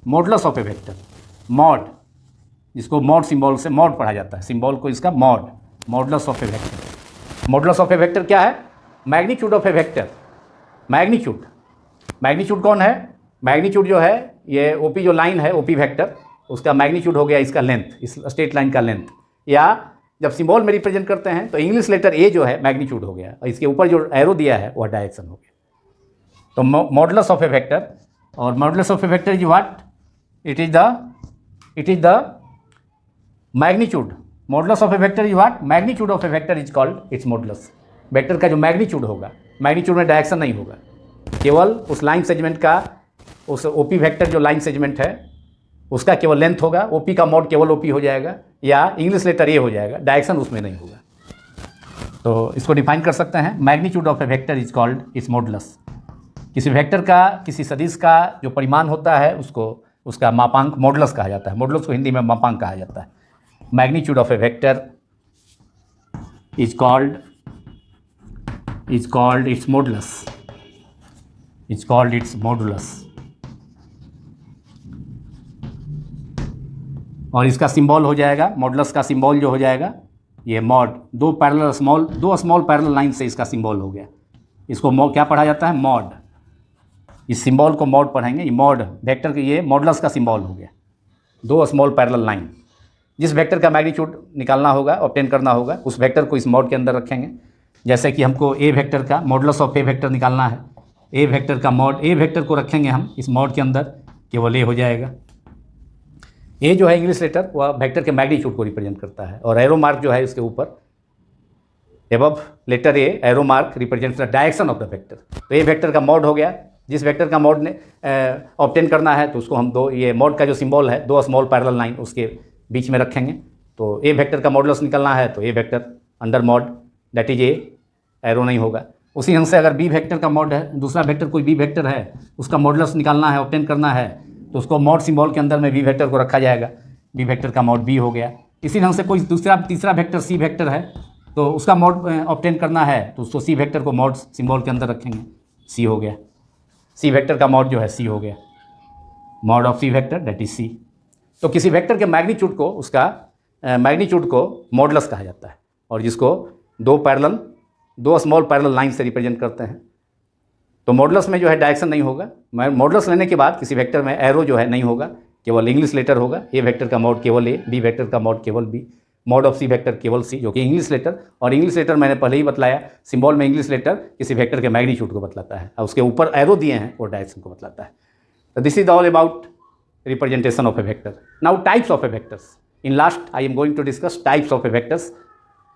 modulus of A vector, mod, जिसको मॉड सिंबल से मॉड पढ़ा जाता है, सिंबल को इसका mod, modulus of A vector. Modulus of A vector क्या है, magnitude of A vector. Magnitude कौन है, मैग्नीट्यूड जो है ये OP जो लाइन है, OP वेक्टर, उसका मैग्नीट्यूड हो गया इसका लेंथ, इस स्ट्रेट लाइन का लेंथ। या जब सिंबल में रिप्रेजेंट करते हैं तो इंग्लिश लेटर A जो है मैग्नीट्यूड हो गया, और इसके ऊपर जो एरो दिया है वह डायरेक्शन हो गया। तो मॉडुलस ऑफ ए वेक्टर, और modulus of A vector is what, it is the magnitude. Modulus of A vector is what, magnitude of A vector is called its modulus. Vector का जो magnitude होगा, magnitude में direction नहीं होगा, केवल उस line segment का, उस OP वेक्टर जो लाइन सेगमेंट है उसका केवल लेंथ होगा, ओपी का मॉड केवल ओपी हो जाएगा या इंग्लिश लेटर ए हो जाएगा, डायरेक्शन उसमें नहीं होगा। तो इसको डिफाइन कर सकते हैं, magnitude of A vector is called its modulus. किसी वेक्टर का, किसी सदिश का जो परिमाण होता है उसको, उसका मापांक मॉडुलस कहा जाता है। मॉडुलस को हिंदी में मापांक कहा जाता है। Magnitude of A vector is called its modulus, is called its modulus. और इसका सिंबल हो जाएगा, मॉडुलस का सिंबल जो हो जाएगा ये मॉड, दो स्मॉल पैरेलल लाइन से इसका सिंबल हो गया। इसको क्या पढ़ा जाता है? मॉड। इस सिंबल को मॉड पढ़ेंगे। ये मॉड वेक्टर के, ये मॉडुलस का सिंबल हो गया, दो स्मॉल पैरेलल लाइन। जिस वेक्टर का मैग्नीट्यूड निकालना होगा, ऑब्टेन करना होगा, उस वेक्टर को इस मॉड के अंदर रखेंगे। जैसे कि हमको ए वेक्टर का मॉडुलस ऑफ ए वेक्टर निकालना है, ए वेक्टर का मॉड, ए वेक्टर को रखेंगे हम इस मॉड के अंदर, केवल ए हो जाएगा। ए जो है इंग्लिश लेटर, वह वेक्टर के मैग्नीट्यूड को रिप्रेजेंट करता है। और एरो मार्क जो है इसके ऊपर, above letter A, arrow mark represents the direction of the vector. तो ए वेक्टर का मॉड हो गया। जिस वेक्टर का मॉड ने ऑब्टेन करना है तो उसको हम दो, ये मॉड का जो सिंबल है, दो स्मॉल पैरेलल लाइन उसके बीच में रखेंगे। तो ए वेक्टर का मॉडुलस निकलना है तो ए vector under mod, that is a, arrow नहीं होगा। उसी ढंग से अगर बी वेक्टर का मॉड है, दूसरा वेक्टर कोई बी वेक्टर है, उसका मॉडुलस निकालना है, ऑब्टेन करना है, तो उसको मॉड सिंबल के अंदर में बी वेक्टर को रखा जाएगा। बी वेक्टर का मॉड बी हो गया। इसी ढंग से कोई तीसरा वेक्टर सी वेक्टर है, तो उसका मॉड ऑब्टेन करना है तो उसको सी वेक्टर को मॉड सिंबल के अंदर रखेंगे, सी हो गया। सी वेक्टर का मॉड जो है सी हो गया, mod of C vector that is C. तो किसी वेक्टर के मैग्नीट्यूड को, उसका मैग्नीट्यूड को मॉडुलस कहा जाता है, और जिसको दो स्मॉल पैरेलल लाइन से रिप्रेजेंट करते हैं। तो मॉडुलस में जो है डायरेक्शन नहीं होगा। मॉडुलस लेने के बाद किसी वेक्टर में एरो जो है नहीं होगा, केवल इंग्लिश लेटर होगा। ए वेक्टर का मॉड केवल ए, बी वेक्टर का मॉड केवल B, mod of C vector केवल सी, जो कि इंग्लिश लेटर। और इंग्लिश लेटर मैंने पहले ही बतलाया, सिंबल में इंग्लिश लेटर किसी वेक्टर के मैग्नीट्यूड को बतलाता है, और उसके ऊपर एरो दिए हैं वो डायरेक्शन को बतलाता है। तो this is all about representation of A vector. Now types of a vectors. In last I am going to discuss types of a vectors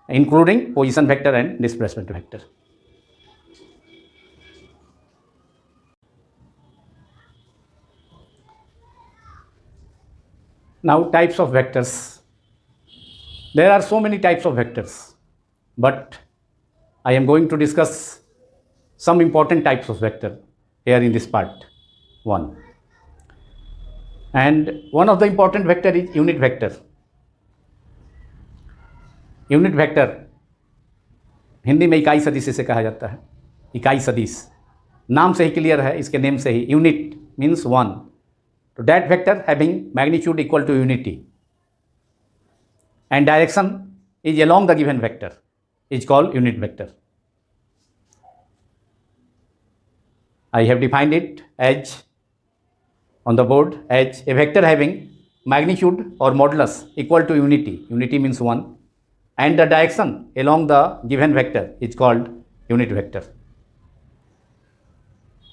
including position vector and displacement vector. Now types of vectors. There are so many types of vectors, but I am going to discuss some important types of vector here in this part 1. And one of the important vector is unit vector. Unit vector Hindi में इकाई सदिश इसे कहा जाता है। इकाई सदिश नाम से ही क्लियर है, इसके नेम से ही, यूनिट मीन्स वन। तो that vector having magnitude equal to unity and direction is along the given vector is called unit vector. I have defined it as on the board as a vector having magnitude or modulus equal to unity. Unity means 1, and the direction along the given vector is called unit vector.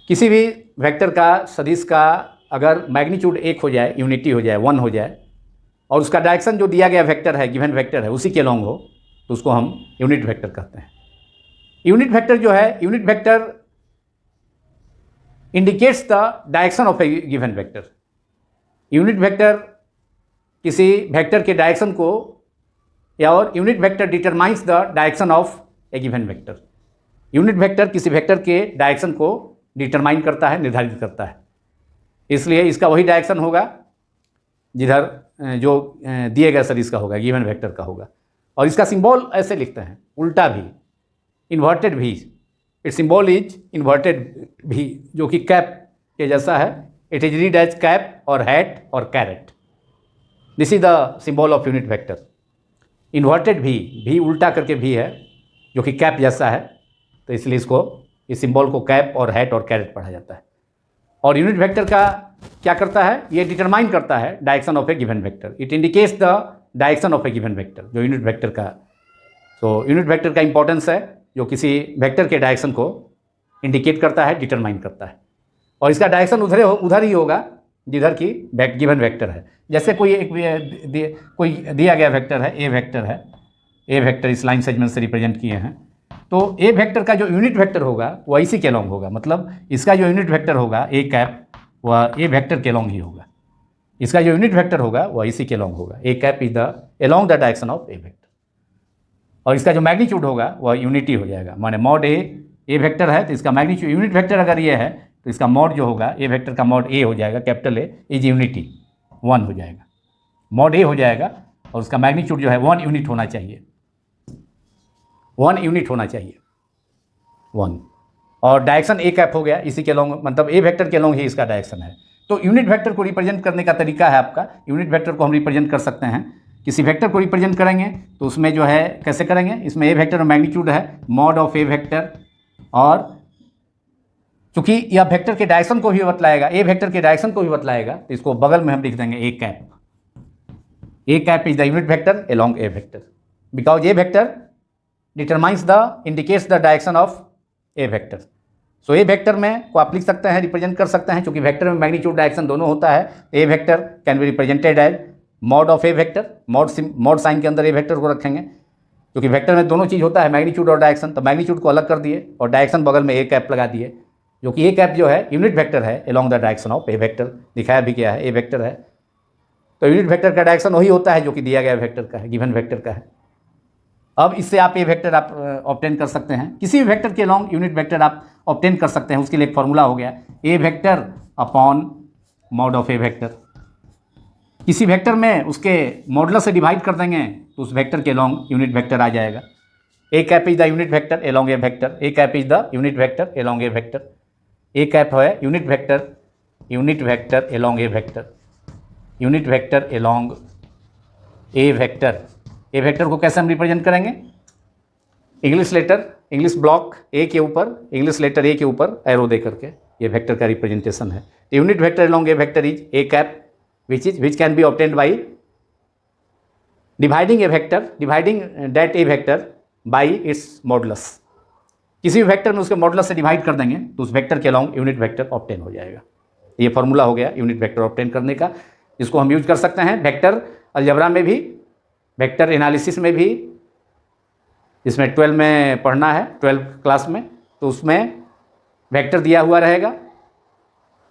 किसी भी vector का, सदिश का अगर magnitude 1 हो जाए, unity हो जाए, 1 हो जाए, और उसका डायरेक्शन जो दिया गया वेक्टर है, गिवन वेक्टर है, उसी के अलॉन्ग हो, तो उसको हम यूनिट वेक्टर कहते हैं। यूनिट वेक्टर जो है, unit vector indicates the direction of a given vector. Unit vector किसी वेक्टर के डायरेक्शन को, या और unit vector determines the direction of A given vector. Unit vector किसी वेक्टर के डायरेक्शन को डिटरमाइन करता है, निर्धारित करता है। इसलिए इसका वही डायरेक्शन होगा जिधर जो दिए गए सदिश का होगा, गिवन वेक्टर का होगा। और इसका सिंबल ऐसे लिखते हैं, उल्टा भी, इन्वर्टेड भी। इट्स सिंबल इज इन्वर्टेड भी, जो कि कैप के जैसा है। It is read as cap और हैट और caret. This is the symbol of unit vector. Inverted भी उल्टा करके भी है, जो कि कैप जैसा है, तो इसलिए इसको, इस सिंबल को कैप और हैट और कैरेट पढ़ा जाता है। और यूनिट वेक्टर का क्या करता है, ये डिटरमाइन करता है direction of A given vector. It indicates the direction of A given vector, जो यूनिट वेक्टर का। तो यूनिट वेक्टर का इंपॉर्टेंस है, जो किसी वेक्टर के डायरेक्शन को इंडिकेट करता है, डिटरमाइन करता है। और इसका डायरेक्शन उधर ही होगा जिधर की गिवन वेक्टर है। जैसे कोई कोई दिया गया वेक्टर है, ए वेक्टर है, ए वेक्टर इस लाइन सेगमेंट से रिप्रेजेंट किए हैं, तो ए वेक्टर का जो यूनिट वेक्टर होगा वह इसी के अलॉन्ग होगा। मतलब इसका जो यूनिट वेक्टर होगा, ए कैप, वह ए वेक्टर के अलॉन्ग ही होगा। इसका जो यूनिट वेक्टर होगा वह इसी के अलॉन्ग होगा, a cap is the along the direction of A vector. और इसका जो मैग्नीट्यूड होगा वह यूनिटी हो जाएगा, माने मॉड ए वेक्टर है तो इसका मैग्नीट्यूड यूनिट वेक्टर अगर ये है तो इसका मॉड जो होगा ए वेक्टर का मॉड ए हो जाएगा, कैपिटल ए इज यूनिटी 1 हो जाएगा, मॉड ए हो जाएगा और उसका मैग्नीट्यूड जो है 1 यूनिट होना चाहिए, 1 यूनिट होना चाहिए 1। और डायरेक्शन ए कैप हो गया इसी के लॉन्ग, मतलब ए वेक्टर के लॉन्ग ही इसका डायरेक्शन है। तो यूनिट वेक्टर को रिप्रेजेंट करने का तरीका है आपका, यूनिट वेक्टर को हम रिप्रेजेंट कर सकते हैं, किसी वेक्टर को रिप्रेजेंट करेंगे तो उसमें जो है कैसे करेंगे, इसमें ए वेक्टर और मैग्नीट्यूड है मॉड ऑफ ए वेक्टर, और चूंकि यह वेक्टर के डायरेक्शन को भी बतलाएगा, ए वेक्टर के डायरेक्शन को भी बतलाएगा, तो इसको बगल में हम लिख देंगे a cap. A cap is the unit vector along a vector, because a vector determines the indicates the direction of A vector. So a vector में को आप लिख सकते हैं, रिप्रेजेंट कर सकते हैं, क्योंकि वेक्टर में मैग्नीट्यूड डायरेक्शन दोनों होता है। ए vector can be represented as mod of A vector, mod sign के अंदर ए वेक्टर को रखेंगे, क्योंकि वेक्टर में दोनों चीज़ होता है, मैग्नीट्यूड और डायरेक्शन। तो मैग्नीट्यूड को अलग कर दिए और डायरेक्शन बगल में ए कैप लगा दिए, जो कि ए कैप जो है यूनिट वेक्टर है along the direction of A vector, दिखाया भी गया है ए वेक्टर है। तो यूनिट वेक्टर का डायरेक्शन वही होता है जो कि दिया गया वेक्टर का है, गिवन वेक्टर का है। अब इससे आप ए वेक्टर आप ऑब्टेन कर सकते हैं, किसी भी वेक्टर के अलोंग यूनिट वेक्टर आप ऑब्टेन कर सकते हैं। उसके लिए एक फॉर्मूला हो गया a vector upon mod of A vector. किसी वेक्टर में उसके मॉडुलस से डिवाइड कर देंगे तो उस वेक्टर के अलोंग यूनिट वेक्टर आ जाएगा। A cap is the unit vector along a vector, a cap is the unit vector along a vector, a cap है unit vector along a vector, unit vector along a vector. A vector को कैसे हम represent करेंगे, English letter, English block a के ऊपर, English letter ए के ऊपर arrow दे करके ये वेक्टर का रिप्रेजेंटेशन है। Unit vector along a vector is A cap which can be obtained by dividing that a vector by its modulus। किसी भी वेक्टर में उसके मॉडुलस से डिवाइड कर देंगे तो उस वेक्टर के अलोंग यूनिट वेक्टर ऑब्टेन हो जाएगा। ये फॉर्मूला हो गया यूनिट वेक्टर ऑब्टेन करने का, जिसको हम यूज कर सकते हैं वेक्टर अलजेब्रा में भी, वेक्टर एनालिसिस में भी, जिसमें 12 में पढ़ना है, 12 क्लास में, तो उसमें वेक्टर दिया हुआ रहेगा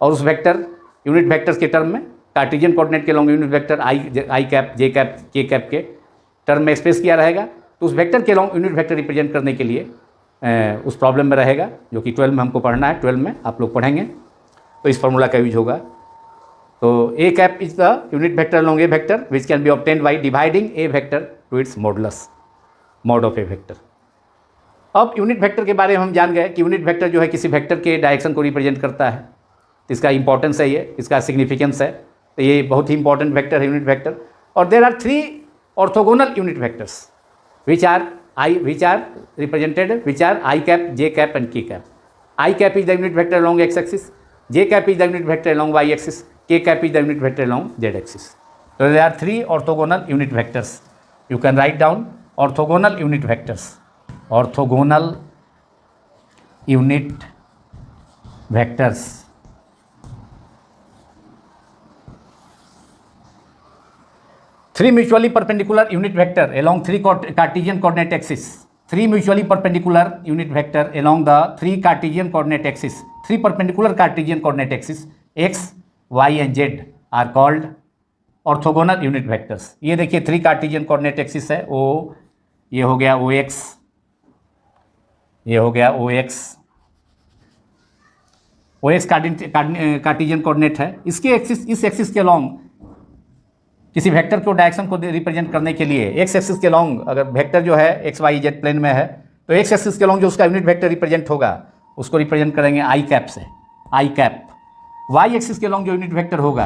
और उस वेक्टर यूनिट वेक्टर्स के टर्म में कार्टेशियन कोऑर्डिनेट के along unit vector I cap J cap के कैप के टर्म में एक्सप्रेस किया रहेगा। तो उस वेक्टर के अलोंग यूनिट वेक्टर रिप्रेजेंट करने के लिए उस प्रॉब्लम में रहेगा, जो कि 12 में हमको पढ़ना है, 12 में आप लोग पढ़ेंगे, तो इस फॉर्मूला का यूज होगा। तो a cap is the unit vector along a vector which can be obtained by dividing a vector to its modulus, mod of A vector. अब यूनिट वेक्टर के बारे में हम जान गए कि यूनिट वेक्टर जो है किसी वेक्टर के डायरेक्शन को रिप्रेजेंट करता है, तो इसका इंपॉर्टेंस है, ये इसका सिग्निफिकेंस है, तो ये बहुत ही इंपॉर्टेंट वेक्टर है यूनिट वेक्टर। और there are 3 orthogonal unit vectors which are represented which are I cap, J cap and K cap. I cap is the unit vector along x axis, J cap is the unit vector along Y axis, K cap is the unit vector along Z axis. तो there are 3 orthogonal unit vectors. You can write down orthogonal unit vectors, orthogonal unit vectors. Three mutually perpendicular unit vector along 3 Cartesian coordinate axis. 3 mutually perpendicular unit vector along the 3 Cartesian coordinate axis. 3 perpendicular Cartesian coordinate axis x, y and z are called orthogonal unit vectors. ये देखिए 3 Cartesian coordinate axis है, o ये हो गया ox, ये हो गया ox, ox Cartesian coordinate है। इसके एक्सिस, इस एक्सिस के अलॉन्ग किसी वेक्टर को डायरेक्शन को रिप्रेजेंट करने के लिए एक्स एक्सिस के लॉन्ग, अगर वेक्टर जो है एक्स वाई जेड प्लेन में है तो एक्स एक्सिस के लॉन्ग जो उसका यूनिट वेक्टर रिप्रेजेंट होगा उसको रिप्रेजेंट करेंगे आई कैप से, आई कैप। वाई एक्सिस के लॉन्ग जो यूनिट वेक्टर होगा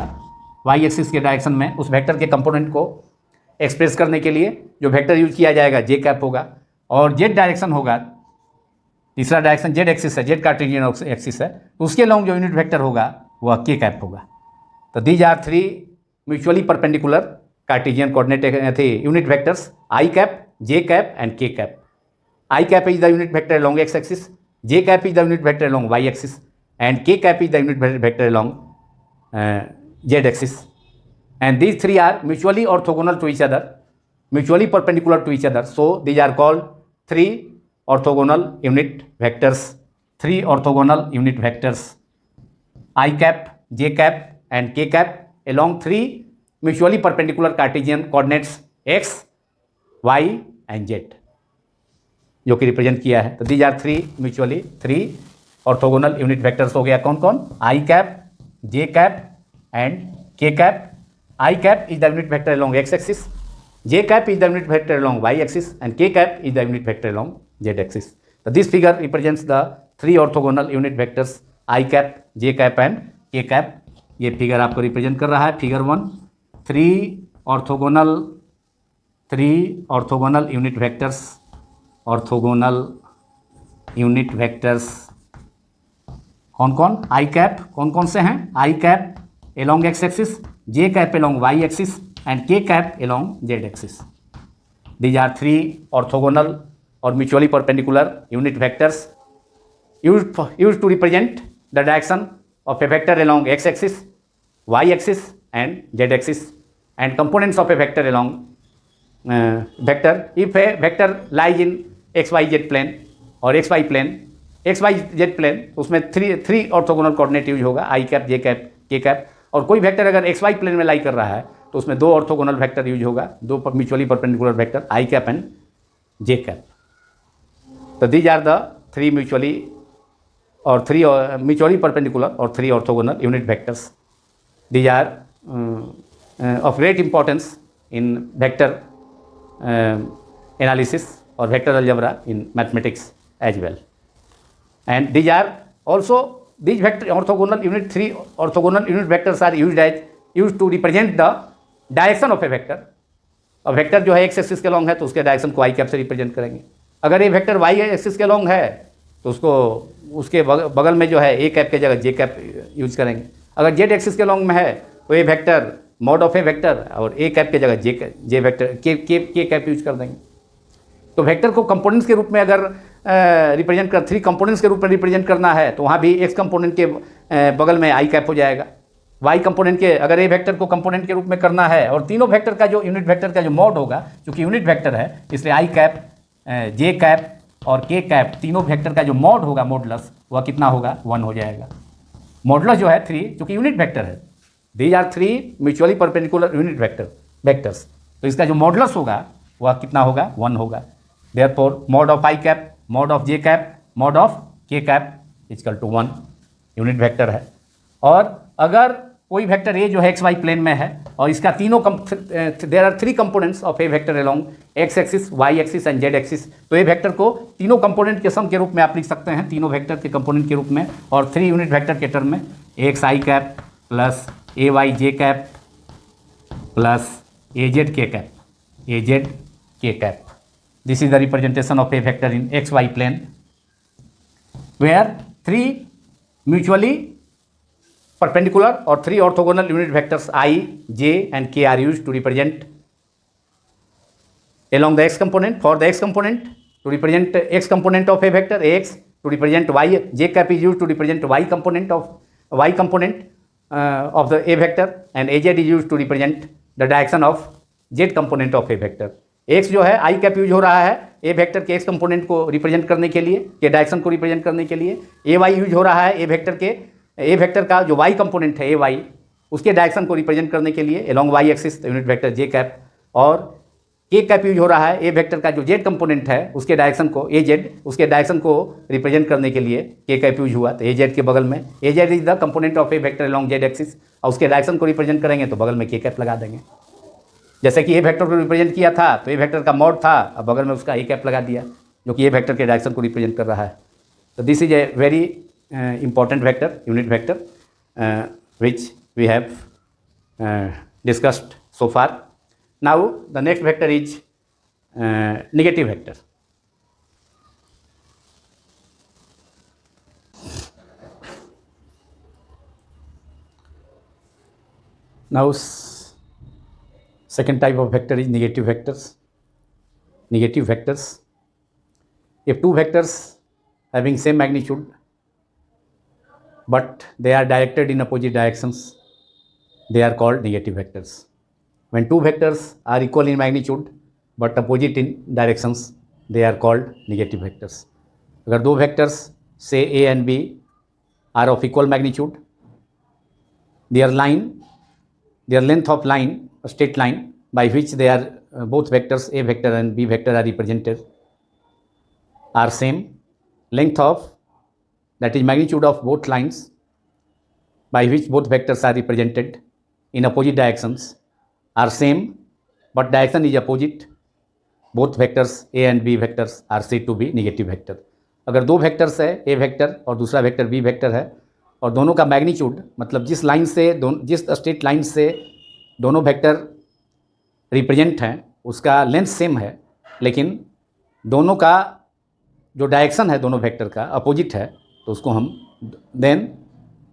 वाई एक्सिस के डायरेक्शन में, उस वेक्टर के कंपोनेंट को एक्सप्रेस करने के लिए जो वेक्टर यूज किया जाएगा जे कैप होगा। और जेड डायरेक्शन होगा, तीसरा डायरेक्शन जेड एक्सिस है, जेड कार्टेशियन एक्सिस है, तो उसके लॉन्ग जो यूनिट वेक्टर होगा वह के कैप होगा। तो these are 3 mutually perpendicular Cartesian coordinate थे unit vectors I cap, J cap and K cap. I cap is the unit vector along x axis, J cap is the unit vector along Y axis and K cap is the unit vector along Z axis. And these 3 are mutually orthogonal to each other, mutually perpendicular to each other, so these are called 3 orthogonal unit vectors, 3 orthogonal unit vectors, I cap, J cap and K cap along three mutually perpendicular Cartesian coordinates x, y and z जो कि represent किया है। तो these are three orthogonal unit vectors हो गया। कौन कौन? I cap, J cap and K cap. I cap is the unit vector along x axis, j cap is the unit vector along y axis and k cap is the unit vector along z axis. So this figure represents the three orthogonal unit vectors I cap, j cap and k cap. ये figure आपको represent कर रहा है figure 1। Three orthogonal unit vectors कौन कौन? I cap कौन कौन से हैं? आई cap along x axis, j cap along y axis and k cap along z axis. These are three orthogonal or mutually perpendicular unit vectors used to represent the direction of a vector along x axis, y axis and z axis, and components of a vector along vector. If a vector lies in xyz plane or xy plane, xyz plane, उसमें three orthogonal coordinate use होगा, आई cap, J cap, के cap. और कोई vector अगर x Y plane में लाई कर रहा है तो उसमें दो ऑर्थोगोनल वेक्टर यूज होगा, दो mutually perpendicular vector, I cap and J cap. तो these are the three mutually perpendicular और three orthogonal unit vectors. These are of great importance in vector analysis और vector algebra in mathematics as well. And these are also these vector three orthogonal unit vectors are used to represent the direction of a vector. अब vector जो है x axis के long है तो उसके direction को आई cap से represent करेंगे। अगर ये वेक्टर वाई एक्सिस के लॉन्ग है तो उसको उसके बगल में जो है ए कैप के जगह जे कैप यूज करेंगे। अगर जेड एक्सिस के लॉन्ग में है तो ये vector mod of A vector और ए कैप के जगह जे वेक्टर के कैप यूज कर देंगे। तो वेक्टर को कंपोनेंट्स के रूप में अगर रिप्रेजेंट कर थ्री कंपोनेंट्स के रूप में रिप्रेजेंट करना है तो वहाँ भी एक्स कंपोनेंट के बगल में आई कैप हो जाएगा। वाई कंपोनेंट के अगर ए वेक्टर को कंपोनेंट के रूप में करना है और तीनों वेक्टर का जो यूनिट वेक्टर का जो मॉड होगा, क्योंकि यूनिट वेक्टर है इसलिए आई कैप, जे कैप और के कैप तीनों वेक्टर का जो मॉड होगा, मॉडुलस, वह कितना होगा? 1 हो जाएगा। मॉडुलस जो है 3, क्योंकि यूनिट वेक्टर है। These are three mutually perpendicular unit vectors. तो इसका जो मॉडुलस होगा वह कितना होगा? 1 होगा। Therefore mod of I cap, mod of J cap, mod of K cap equal to 1 unit vector है। और अगर कोई वेक्टर ए जो है एक्स वाई प्लेन में है और इसका तीनों there are three components of A vector along x axis, y axis and z axis, तो ए वेक्टर को तीनों कंपोनेंट के सम के रूप में आप लिख सकते हैं, तीनों वेक्टर के कंपोनेंट के रूप में, और थ्री यूनिट वेक्टर के टर्म में x I cap plus A Y J cap plus A Z के cap. This is the representation of a vector in xy plane where three mutually perpendicular or three orthogonal unit vectors I, j and k are used to represent along the x component. For the x component, to represent x component of a vector x, to represent y, j cap is used to represent y component of the a vector, and az is used to represent the direction of z component of a vector. X जो है आई cap use हो रहा है ए vector के x component को represent करने के लिए, के डायरेक्शन को रिप्रेजेंट करने के लिए। ए वाई यूज हो रहा है ए वेक्टर का जो वाई कंपोनेंट है ए वाई, उसके डायरेक्शन को रिप्रेजेंट करने के लिए along Y axis unit vector J cap. और के कैप यूज हो रहा है ए वेक्टर का जो जेड कंपोनेंट है उसके डायरेक्शन को ए जेड, उसके डायरेक्शन को रिप्रेजेंट करने के लिए के कैप यूज हुआ। तो ए जेड के बगल में A Z is the component of A vector along Z axis, और उसके डायरेक्शन को रिप्रेजेंट करेंगे तो बगल में के कैप लगा देंगे। जैसे कि ए वेक्टर को रिप्रेजेंट किया था तो ए वेक्टर का मॉड था, अब बगल में उसका ए कैप लगा दिया जो कि ए वेक्टर के डायरेक्शन को रिप्रेजेंट कर रहा है। तो this is a very important vector, unit vector, which we have discussed so far. Now the next vector is negative vector. Now second type of vector is negative vectors. If two vectors having same magnitude but they are directed in opposite directions, they are called negative vectors. When two vectors are equal in magnitude but opposite in directions, they are called negative vectors. अगर दो vectors say A and B are of equal magnitude, their line their length of line, a straight line, by which they are both vectors A vector and B vector are represented are same. Length of, that is magnitude of both lines by which both vectors are represented in opposite directions are same, but direction is opposite. Both vectors A and B vectors are said to be negative vector. अगर दो vectors है A vector और दूसरा vector B vector है और दोनों का magnitude, मतलब जिस लाइन से जिस स्ट्रेट लाइन से दोनों वेक्टर रिप्रेजेंट हैं उसका लेंथ सेम है, लेकिन दोनों का जो डायरेक्शन है दोनों वेक्टर का अपोजिट है, तो उसको हम then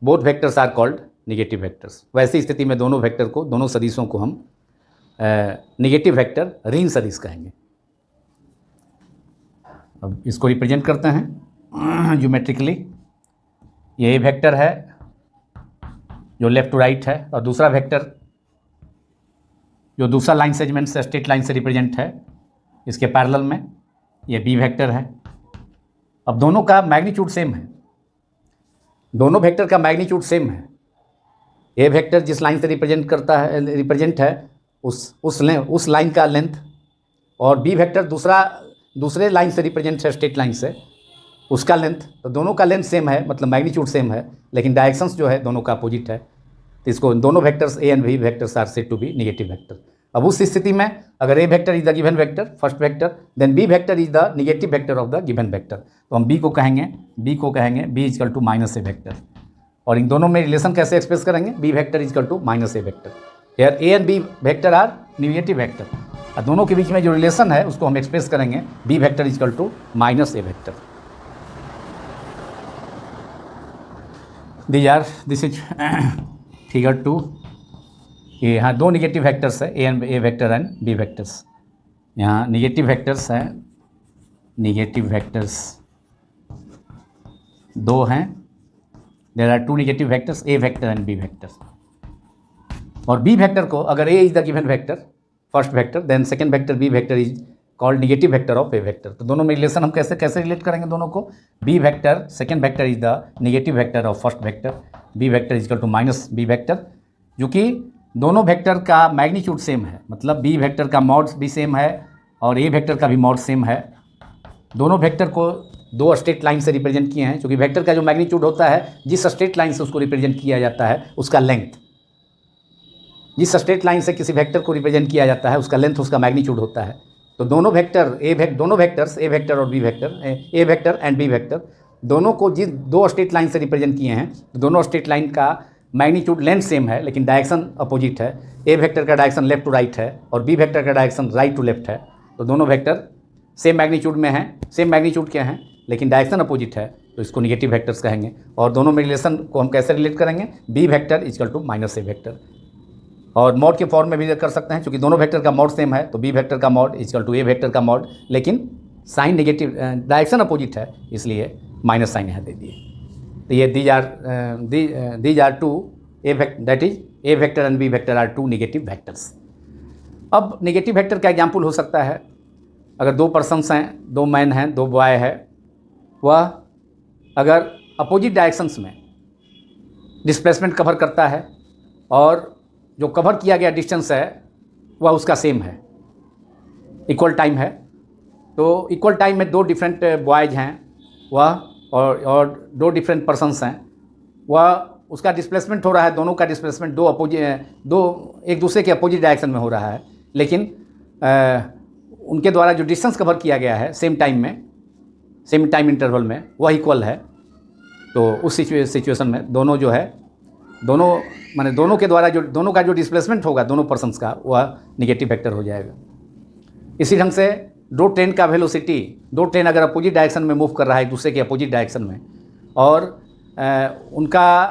both vectors are called negative vectors. वैसी स्थिति में दोनों वेक्टर को, दोनों सदिशों को हम निगेटिव वेक्टर ऋण सदिश कहेंगे। अब इसको रिप्रेजेंट करते हैं ज्योमेट्रिकली। ये वेक्टर है जो लेफ्ट टू राइट है, और दूसरा वेक्टर जो दूसरा लाइन सेगमेंट से स्ट्रेट लाइन से रिप्रेजेंट है इसके पैरेलल में, ये बी वेक्टर है। अब दोनों का मैग्नीट्यूड सेम है, दोनों वेक्टर का मैग्नीट्यूड सेम है। ए वेक्टर जिस लाइन से रिप्रेजेंट है उस लाइन का लेंथ, और बी वेक्टर दूसरे लाइन से रिप्रेजेंट है स्ट्रेट लाइन से, उसका लेंथ, तो दोनों का लेंथ सेम है, मतलब मैग्नीट्यूड सेम है, लेकिन डायरेक्शंस जो है दोनों का अपोजिट है। तो इसको दोनों vectors A and B vectors are said to be negative vector. अब उस स्थिति में अगर A vector is the given vector first vector, then B vector is the negative vector of the given vector, तो हम बी को कहेंगे B equal to minus A vector. और इन दोनों में रिलेशन कैसे एक्सप्रेस करेंगे, B vector is equal to minus A vector. Here A and B vector are negative vector, और दोनों के बीच में जो रिलेशन है उसको हम एक्सप्रेस करेंगे B vector is equal to minus A vector. This is figure 2। ये यहाँ दो निगेटिव वेक्टर्स है, ए वेक्टर एंड बी वेक्टर्स। यहाँ निगेटिव वेक्टर्स हैं, निगेटिव वेक्टर्स दो हैं। There are two negative vectors, A vector and B vector. और बी वेक्टर को अगर A is the given vector first vector, then second vector B vector is called negative vector of A vector. तो दोनों में relation हम कैसे relate करेंगे दोनों को, B vector second vector is the negative vector of first vector, B vector is equal to minus B vector. जो कि दोनों वेक्टर का मैग्नीट्यूड सेम है, मतलब बी वेक्टर का मॉड भी सेम है और ए वेक्टर का भी मॉड सेम है। दोनों वेक्टर को दो स्ट्रेट लाइन से रिप्रेजेंट किए हैं, क्योंकि वेक्टर का जो मैग्नीट्यूड होता है जिस स्ट्रेट लाइन से उसको रिप्रेजेंट किया जाता है उसका लेंथ, जिस स्ट्रेट लाइन से किसी वेक्टर को रिप्रेजेंट किया जाता है उसका लेंथ उसका मैग्नीट्यूड होता है। तो दोनों वेक्टर्स ए वेक्टर और B vector, A vector and B vector, दोनों को जिस दो स्ट्रेट लाइन से रिप्रेजेंट किए हैं, तो दोनों स्ट्रेट लाइन का मैग्नीट्यूड लेंथ सेम है, लेकिन डायरेक्शन अपोजिट है। ए वेक्टर का डायरेक्शन लेफ्ट टू राइट है और बी वेक्टर का डायरेक्शन राइट टू लेफ्ट है। तो दोनों वेक्टर सेम मैग्नीट्यूड में हैं, सेम मैग्नीट्यूड के हैं, लेकिन डायरेक्शन अपोजिट है, तो इसको निगेटिव वेक्टर्स कहेंगे। और दोनों में रिलेशन को हम कैसे रिलेट करेंगे, B vector is equal to minus A vector. और मॉड के फॉर्म में भी कर सकते हैं, क्योंकि दोनों वेक्टर का मॉड सेम है, तो बी वेक्टर का mod is equal to A vector का मॉड, लेकिन साइन नेगेटिव, डायरेक्शन अपोजिट है, इसलिए माइनस साइन यहाँ दे दिए। तो ये these are two that is A vector and B vector are two negative vectors. अब नेगेटिव वेक्टर का एग्जाम्पल हो सकता है, अगर दो पर्सन्स हैं, दो मैन हैं, दो बॉय है, वह अगर अपोजिट डायरेक्शंस में डिस्प्लेसमेंट कवर करता है और जो कवर किया गया डिस्टेंस है वह उसका सेम है, इक्वल टाइम है, तो इक्वल टाइम में दो डिफरेंट बॉयज़ हैं वह और दो डिफरेंट पर्सन्स हैं, वह उसका डिस्प्लेसमेंट हो रहा है, दोनों का डिस्प्लेसमेंट दो एक दूसरे के अपोजिट डायरेक्शन में हो रहा है, लेकिन उनके द्वारा जो डिस्टेंस कवर किया गया है सेम टाइम इंटरवल में वह इक्वल है। तो उस सिचुएशन में दोनों के द्वारा दोनों का जो डिस्प्लेसमेंट होगा दोनों पर्सन्स का, वह निगेटिव वेक्टर हो जाएगा। इसी ढंग से दो ट्रेन का वेलोसिटी, दो ट्रेन अगर अपोजिट डायरेक्शन में मूव कर रहा है एक दूसरे के अपोजिट डायरेक्शन में, और उनका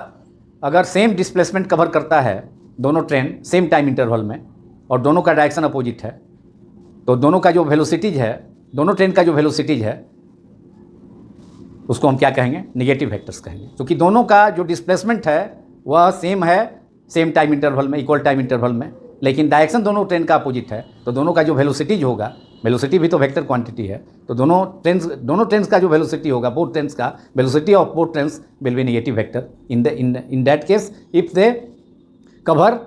अगर सेम डिस्प्लेसमेंट कवर करता है दोनों ट्रेन सेम टाइम इंटरवल में, और दोनों का डायरेक्शन अपोजिट है, तो दोनों का जो वेलोसिटीज है, दोनों ट्रेन का जो वेलोसिटीज है उसको हम क्या कहेंगे, निगेटिव वेक्टर्स कहेंगे, क्योंकि दोनों का जो डिस्प्लेसमेंट है वह सेम है, सेम टाइम इंटरवल में, इक्वल टाइम इंटरवल में, लेकिन डायरेक्शन दोनों ट्रेन का अपोजिट है। तो दोनों का जो वेलोसिटीज होगा, वेलोसिटी भी तो वेक्टर क्वांटिटी है, तो दोनों ट्रेन्स का जो वेलोसिटी होगा, बोथ ट्रेन्स का velocity of both trains will be negative vector in that case if they cover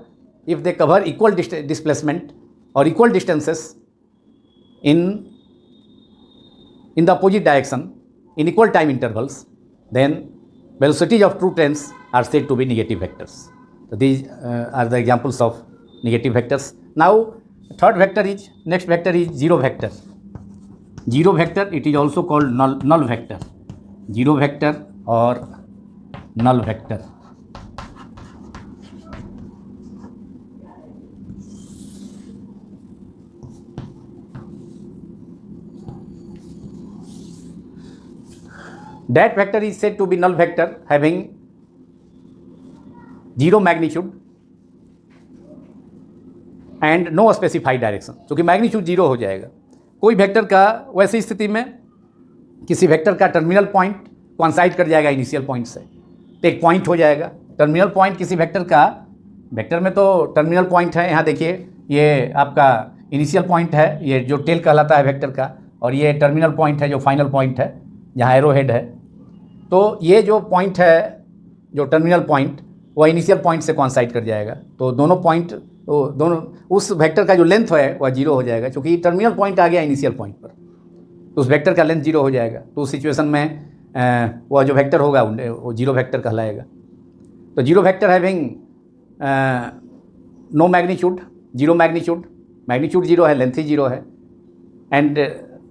if they cover equal displacement or equal distances in the opposite direction in equal time intervals, then velocities of two trains are said to be negative vectors. So these are the examples of negative vectors. Now next vector is zero vector. Zero vector, it is also called null vector. Zero vector or null vector. That vector is said to be null vector having zero magnitude and no specified direction. क्योंकि magnitude zero हो जाएगा. कोई vector का वैसी स्थिति में किसी vector का टर्मिनल पॉइंट कोइंसाइड कर जाएगा इनिशियल पॉइंट से, तो एक पॉइंट हो जाएगा. टर्मिनल पॉइंट किसी वेक्टर का, वेक्टर में तो टर्मिनल पॉइंट है, यहाँ देखिए ये आपका इनिशियल पॉइंट है, ये जो टेल कहलाता है वेक्टर का, और ये टर्मिनल पॉइंट है जो फाइनल पॉइंट है जहाँ एरो हेड है. तो ये जो पॉइंट है, जो टर्मिनल पॉइंट, वह इनिशियल पॉइंट से कोइंसाइड कर जाएगा. तो दोनों पॉइंट, दोनों उस वेक्टर का जो लेंथ है वह जीरो हो जाएगा, क्योंकि टर्मिनल पॉइंट आ गया इनिशियल पॉइंट पर, तो उस वेक्टर का लेंथ जीरो हो जाएगा. तो उस सिचुएशन में वह जो वेक्टर होगा वो जीरो वेक्टर कहलाएगा. तो zero vector having no magnitude, zero magnitude, magnitude zero है, लेंथ ही जीरो है, and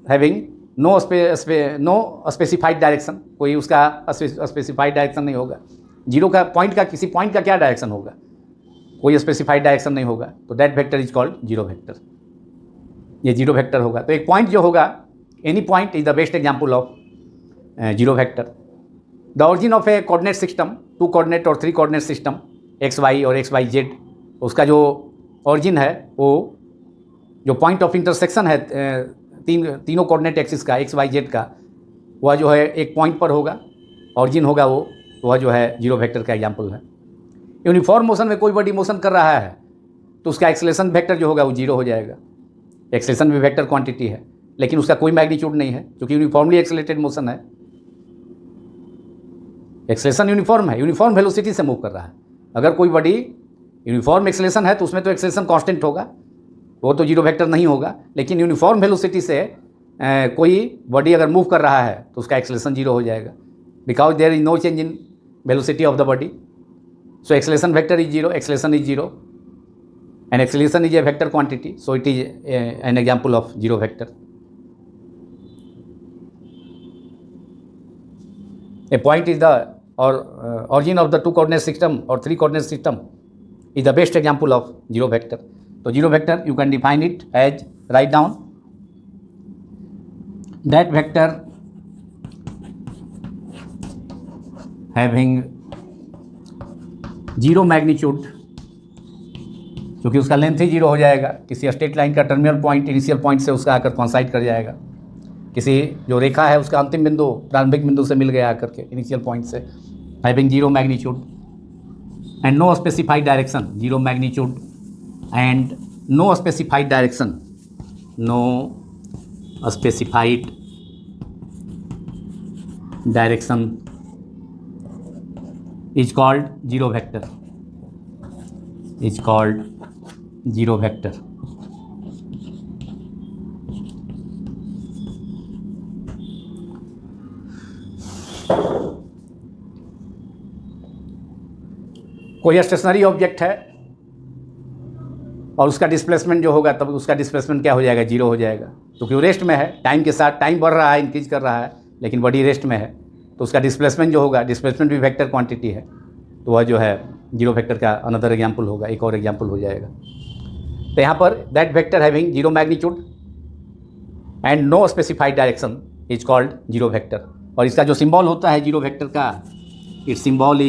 having no specified direction, कोई उसका स्पेसिफाइड डायरेक्शन नहीं होगा. जीरो का पॉइंट का, किसी पॉइंट का क्या डायरेक्शन होगा, कोई स्पेसिफाइड डायरेक्शन नहीं होगा. तो that vector is called zero vector. ये जीरो वेक्टर होगा. तो एक पॉइंट जो होगा, any point is the best example of zero vector. The origin of a coordinate system, two coordinate और three coordinate system, X Y और X Y Z, उसका जो ऑरिजिन है, वो जो पॉइंट ऑफ इंटरसेक्शन है तीनों कोऑर्डिनेट एक्सिस का, एक्स वाई जेड का, वह जो है एक पॉइंट पर होगा, ऑरिजिन होगा वो, तो वह जो है जीरो वेक्टर का एग्जाम्पल है. यूनिफॉर्म मोशन में कोई बॉडी मोशन कर रहा है तो उसका एक्सेलेरेशन वेक्टर जो होगा वो जीरो हो जाएगा. एक्सेलेरेशन भी वेक्टर क्वांटिटी है, लेकिन उसका कोई मैग्नीट्यूड नहीं है, क्योंकि यूनिफॉर्मली एक्सेलरेटेड मोशन है. एक्सेलेरेशन यूनिफॉर्म है, यूनिफॉर्म वेलोसिटी से मूव कर रहा है. अगर कोई बॉडी यूनिफॉर्म एक्सेलरेशन है तो उसमें तो एक्सेलरेशन कांस्टेंट होगा, वो तो जीरो वेक्टर नहीं होगा. लेकिन यूनिफॉर्म वेलोसिटी से कोई बॉडी अगर मूव कर रहा है तो उसका एक्सेलरेशन जीरो हो जाएगा, because there is no change in velocity of the body. So acceleration vector is zero, acceleration is zero, and acceleration is a vector quantity, so it is an example of zero vector. A point is the origin of the two coordinate system or three coordinate system is the best example of zero vector. So zero vector, you can define it as, write down that vector having zero magnitude, क्योंकि उसका length ही zero हो जाएगा. किसी straight line का terminal point initial point से उसका आकर कोइंसाइड कर जाएगा. किसी जो रेखा है उसका अंतिम बिंदु प्रारंभिक बिंदु से मिल गया आकर के इनिशियल पॉइंट से. Having zero magnitude and no specified direction, zero magnitude and no specified direction, no specified direction is called zero vector, is called zero vector. कोई स्टेशनरी ऑब्जेक्ट है और उसका डिस्प्लेसमेंट जो होगा, तब उसका डिस्प्लेसमेंट क्या हो जाएगा, जीरो हो जाएगा, क्योंकि वो रेस्ट में है. टाइम के साथ टाइम बढ़ रहा है, इंक्रीज कर रहा है, लेकिन बॉडी रेस्ट में है, तो उसका डिस्प्लेसमेंट जो होगा, डिस्प्लेसमेंट भी वेक्टर क्वांटिटी है, तो वह जो है जीरो वेक्टर का अनदर एग्जांपल होगा, एक और एग्जांपल हो जाएगा. तो यहाँ पर that vector having zero magnitude and no specified direction is called zero vector. और इसका जो सिंबल होता है जीरो वेक्टर का, इट्स सिंबल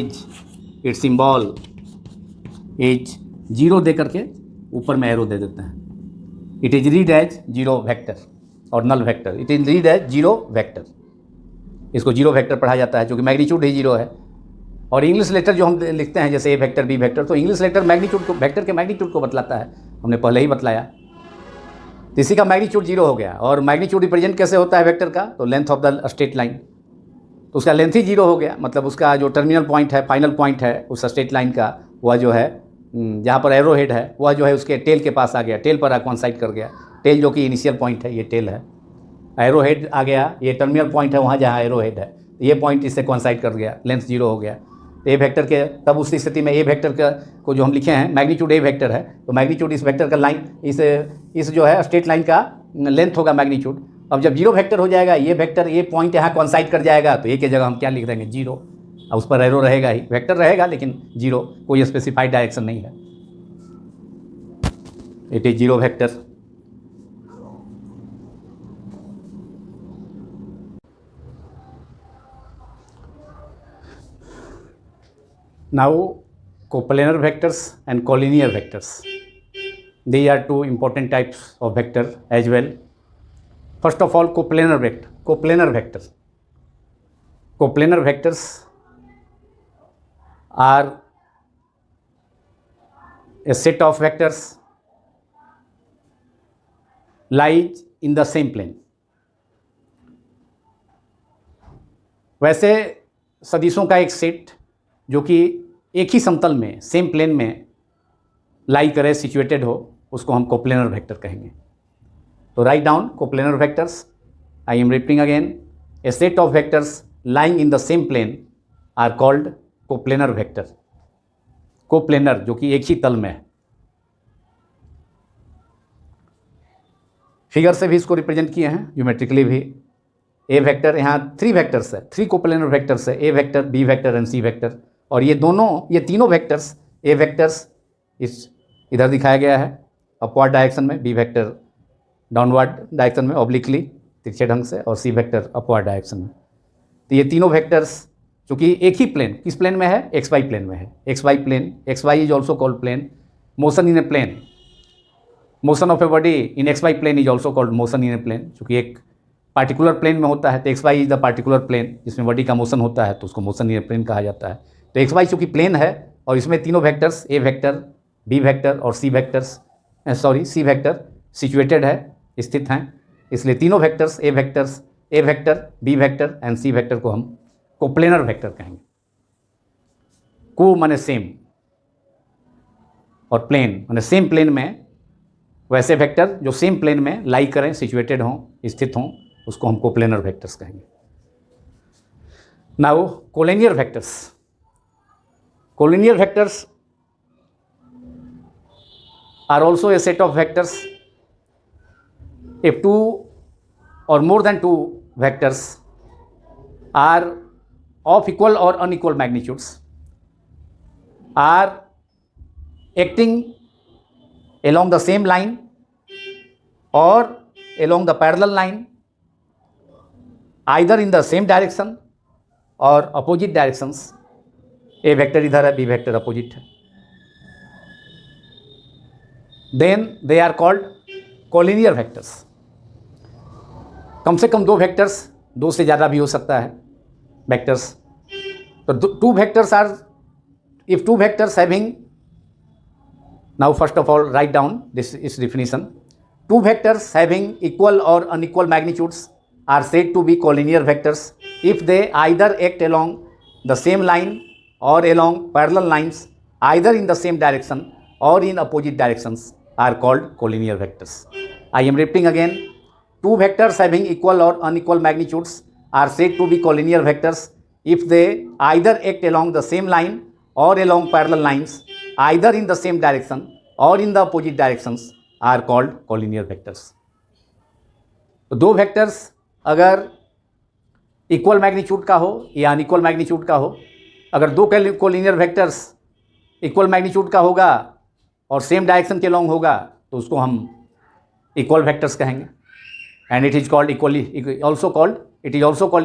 इज जीरो दे करके ऊपर में एरो दे देते हैं. It is read as zero vector और null vector, it is read as zero vector. इसको जीरो वेक्टर पढ़ा जाता है, क्योंकि मैग्नीट्यूड ही जीरो है. और इंग्लिश लेटर जो हम लिखते हैं, जैसे ए वेक्टर, बी वेक्टर, तो इंग्लिश लेटर मैग्नीट्यूड को, वेक्टर के मैग्नीट्यूड को बतलाता है, हमने पहले ही बतलाया. तो इसी का मैग्नीट्यूड जीरो हो गया. और मैग्नीट्यूड रिप्रेजेंट कैसे होता है वेक्टर का, तो length of the straight line, तो उसका लेंथ ही जीरो हो गया. मतलब उसका जो टर्मिनल पॉइंट है, फाइनल पॉइंट है उस स्ट्रेट लाइन का, वह जो है जहाँ पर एरो हेड है वह जो है उसके टेल के पास आ गया, टेल पर कॉन्साइड कर गया। टेल जो कि इनिशियल पॉइंट है, ये टेल है। एरो हेड आ गया, ये टर्मिनल पॉइंट है वहाँ जहाँ एरो हेड है, ये पॉइंट इससे कॉन्साइड कर गया, लेंथ 0 हो गया। ए वेक्टर के तब उस स्थिति में ए वेक्टर का को जो हम लिखे हैं मैग्नीट्यूड ए वेक्टर है, तो मैग्नीट्यूड इस वेक्टर का लाइन इस जो है स्ट्रेट लाइन का लेंथ होगा मैग्नीट्यूड। अब जब 0 वेक्टर हो जाएगा, ये वेक्टर ये पॉइंट यहाँ कॉन्साइड कर जाएगा, तो ए की जगह हम क्या लिख देंगे 0। अब उस पर एरो रहेगा ही, वेक्टर रहेगा लेकिन 0, कोई स्पेसिफाइड डायरेक्शन नहीं है। It is 0 vector. Now coplanar vectors and collinear vectors, they are two important types of vector as well. First of all, coplanar vectors. Coplanar vectors are a set of vectors lies in the same plane. वैसे सदिशों का एक set जो कि एक ही समतल में, same plane में लाई करे, सिचुएटेड हो, उसको हम कोप्लेनर वेक्टर कहेंगे। तो write down coplanar vectors. I am repeating again, a set of vectors lying in the same plane are called coplanar vector. Coplanar जो कि एक ही तल में है। फिगर से भी इसको रिप्रेजेंट किए हैं, ज्योमेट्रिकली भी। ए वेक्टर, यहाँ 3 वेक्टर्स है, 3 कोप्लेनर वेक्टर्स है, ए vector, B vector and C vector. और ये तीनों वेक्टर्स, ए वेक्टर्स इस इधर दिखाया गया है अपवर्ड डायरेक्शन में, बी वेक्टर डाउनवर्ड डायरेक्शन में ऑब्लिकली तिरछे ढंग से, और सी वेक्टर अपवर्ड डायरेक्शन में। तो ये तीनों वेक्टर्स चूँकि एक ही प्लेन, किस प्लेन में है, एक्स वाई प्लेन में है। X Y plane, x y is also called plane. Motion in a plane, motion of a body in x Y plane is also called motion in a plane. चूँकि एक particular plane में होता है, तो x y is the particular plane जिसमें body का motion होता है, तो उसको मोशन इन ए प्लेन कहा जाता है। तो एक्स वाई चूँकि प्लेन है और इसमें तीनों vectors, A vector, B vector और सी वेक्टर सिचुएटेड है, स्थित हैं, इसलिए तीनों vectors, A vector, B vector and C vector को हम कोप्लेनर वेक्टर कहेंगे। को माने सेम और प्लेन माने सेम प्लेन में, वैसे वेक्टर जो सेम प्लेन में लाई करें, सिचुएटेड हों, स्थित हों, उसको हम कोप्लेनर वेक्टर्स कहेंगे। Now collinear vectors. Collinear vectors are also a set of vectors if 2 or more than 2 vectors are of equal or unequal magnitudes, are acting along the same line or along the parallel line, either in the same direction or opposite directions। A vector इधर है, B vector opposite है, then they are called collinear vectors. कम से कम 2 vectors, 2 से ज़्यादा भी हो सकता है वेक्टर्स। तो 2 vectors are, if 2 vectors having, now first of all write down this is definition। 2 vectors having equal or unequal magnitudes are said to be collinear vectors if they either act along the same line or along parallel lines, either in the same direction or in opposite directions, are called collinear vectors। I am repeating again, 2 vectors having equal or unequal magnitudes are said to be collinear vectors if they either act along the same line or along parallel lines, either in the same direction or in the opposite directions, are called collinear vectors। तो 2 vectors अगर equal magnitude का हो या unequal magnitude का हो, अगर 2 collinear vectors equal magnitude का होगा और सेम डायरेक्शन के लॉन्ग होगा, तो उसको हम इक्वल वेक्टर्स कहेंगे। And it is called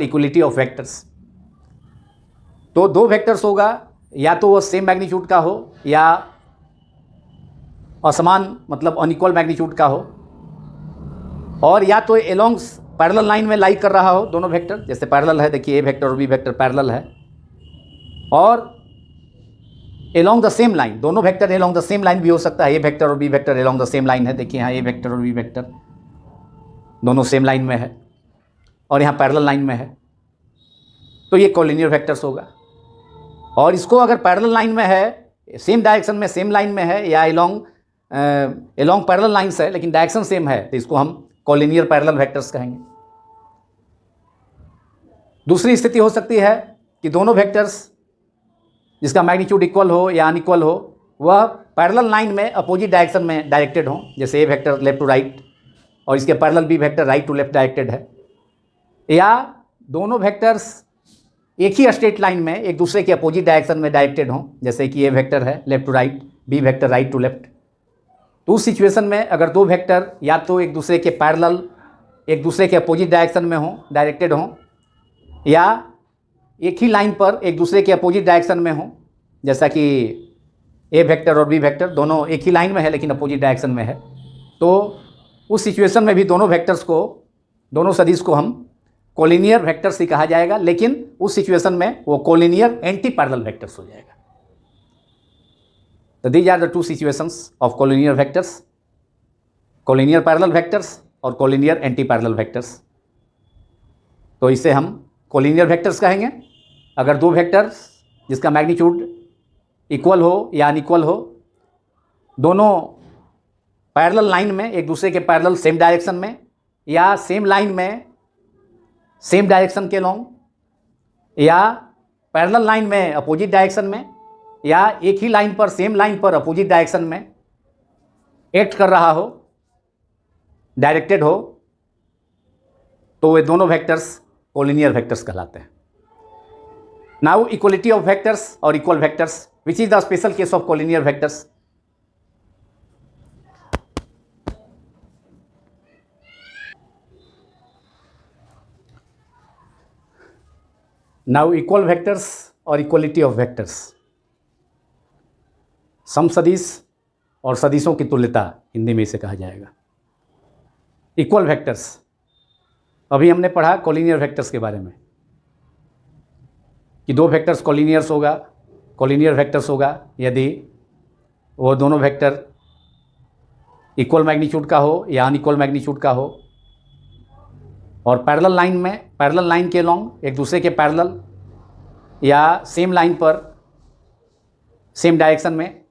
equality of vectors. तो 2 वेक्टर्स होगा, या तो वो सेम मैग्नीट्यूड का हो या असमान मतलब अनइक्वल मैग्नीट्यूड का हो, और या तो एलोंग पैरेलल लाइन में लाई कर रहा हो दोनों वेक्टर, जैसे पैरेलल है, देखिए ए वेक्टर और बी वेक्टर पैरेलल है, और एलोंग द सेम लाइन, दोनों vector along the same line भी हो सकता है। ए वेक्टर और B vector along the same line है, देखिए यहाँ ए वेक्टर और बी वेक्टर दोनों सेम लाइन में है और यहाँ पैरेलल लाइन में है, तो ये कोलिनियर वेक्टर्स होगा। और इसको अगर पैरेलल लाइन में है सेम डायरेक्शन में सेम लाइन में है या एलोंग पैरेलल लाइंस है लेकिन डायरेक्शन सेम है तो इसको हम कोलिनियर पैरेलल वेक्टर्स कहेंगे। दूसरी स्थिति हो सकती है कि दोनों वेक्टर्स जिसका मैग्नीट्यूड इक्वल हो या अनइक्वल हो वह पैरेलल लाइन में अपोजिट डायरेक्शन में डायरेक्टेड हो, जैसे A vector left to right और इसके parallel B vector right to left directed है, या दोनों वेक्टर्स एक ही स्ट्रेट लाइन में एक दूसरे के अपोजिट डायरेक्शन में डायरेक्टेड हों, जैसे कि ए वेक्टर है left to right, B vector right to left. तो उस सिचुएशन में अगर दो वेक्टर या तो एक दूसरे के पैरेलल एक दूसरे के अपोजिट डायरेक्शन में हों, डायरेक्टेड हों, या एक ही लाइन पर एक दूसरे के अपोजिट डायरेक्शन में हों, जैसा कि ए वेक्टर और बी वेक्टर दोनों एक ही लाइन में है लेकिन अपोजिट डायरेक्शन में है, तो उस सिचुएशन में भी दोनों वेक्टर्स को दोनों सदिश को हम कोलिनियर वेक्टर्स ही कहा जाएगा, लेकिन उस सिचुएशन में वो कोलिनियर एंटी पैरेलल वेक्टर्स हो जाएगा। तो these are the two situations of collinear vectors, collinear parallel vectors और कोलिनियर एंटी पैरेलल वेक्टर्स। तो इसे हम कोलिनियर वेक्टर्स कहेंगे अगर दो वेक्टर्स जिसका मैग्नीट्यूड इक्वल हो या अनइक्वल हो, दोनों पैरेलल लाइन में एक दूसरे के पैरेलल सेम डायरेक्शन में या सेम लाइन में सेम डायरेक्शन के लॉन्ग, या पैरेलल लाइन में अपोजिट डायरेक्शन में, या एक ही लाइन पर सेम लाइन पर अपोजिट डायरेक्शन में एक्ट कर रहा हो, डायरेक्टेड हो, तो वे दोनों वेक्टर्स कोलिनियर वेक्टर्स कहलाते हैं। नाउ इक्वलिटी ऑफ वेक्टर्स और equal vectors, which is the special case of collinear vectors. Now equal vectors और इक्वलिटी ऑफ वेक्टर्स, समसदिश और सदिशों की तुल्यता हिंदी में इसे कहा जाएगा। इक्वल वेक्टर्स, अभी हमने पढ़ा कोलिनियर वेक्टर्स के बारे में कि दो वेक्टर्स कोलिनियर वेक्टर्स होगा यदि वो दोनों वेक्टर इक्वल मैग्नीट्यूड का हो या अनइक्वल मैग्नीट्यूड का हो, और पैरेलल लाइन में पैरेलल लाइन के लॉन्ग एक दूसरे के पैरेलल या सेम लाइन पर सेम डायरेक्शन में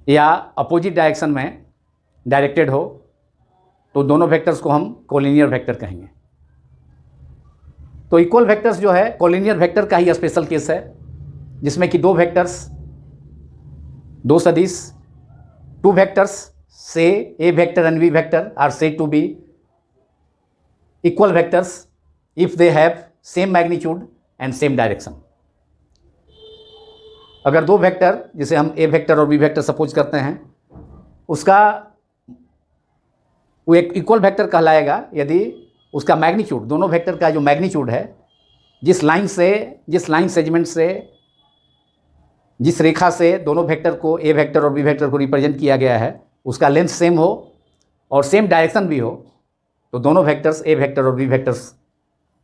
या अपोजिट डायरेक्शन में डायरेक्टेड हो, तो दोनों वेक्टर्स को हम कोलिनियर वेक्टर कहेंगे। तो इक्वल वेक्टर्स जो है कोलिनियर वेक्टर का ही स्पेशल केस है, जिसमें कि दो वेक्टर्स दो सदिश टू वेक्टर्स से A vector and B vector are said to be equal vectors if they have same magnitude and same direction। अगर दो वेक्टर जिसे हम ए वेक्टर और बी वेक्टर सपोज करते हैं, उसका वो एक इक्वल वेक्टर कहलाएगा यदि उसका मैग्नीट्यूड, दोनों वेक्टर का जो मैग्नीट्यूड है, जिस लाइन सेगमेंट से जिस रेखा से दोनों वेक्टर को ए वेक्टर और बी वेक्टर को रिप्रेजेंट किया गया है उसका लेंथ सेम हो और सेम डायरेक्शन भी हो, तो दोनों वेक्टर्स ए वेक्टर और बी वेक्टर्स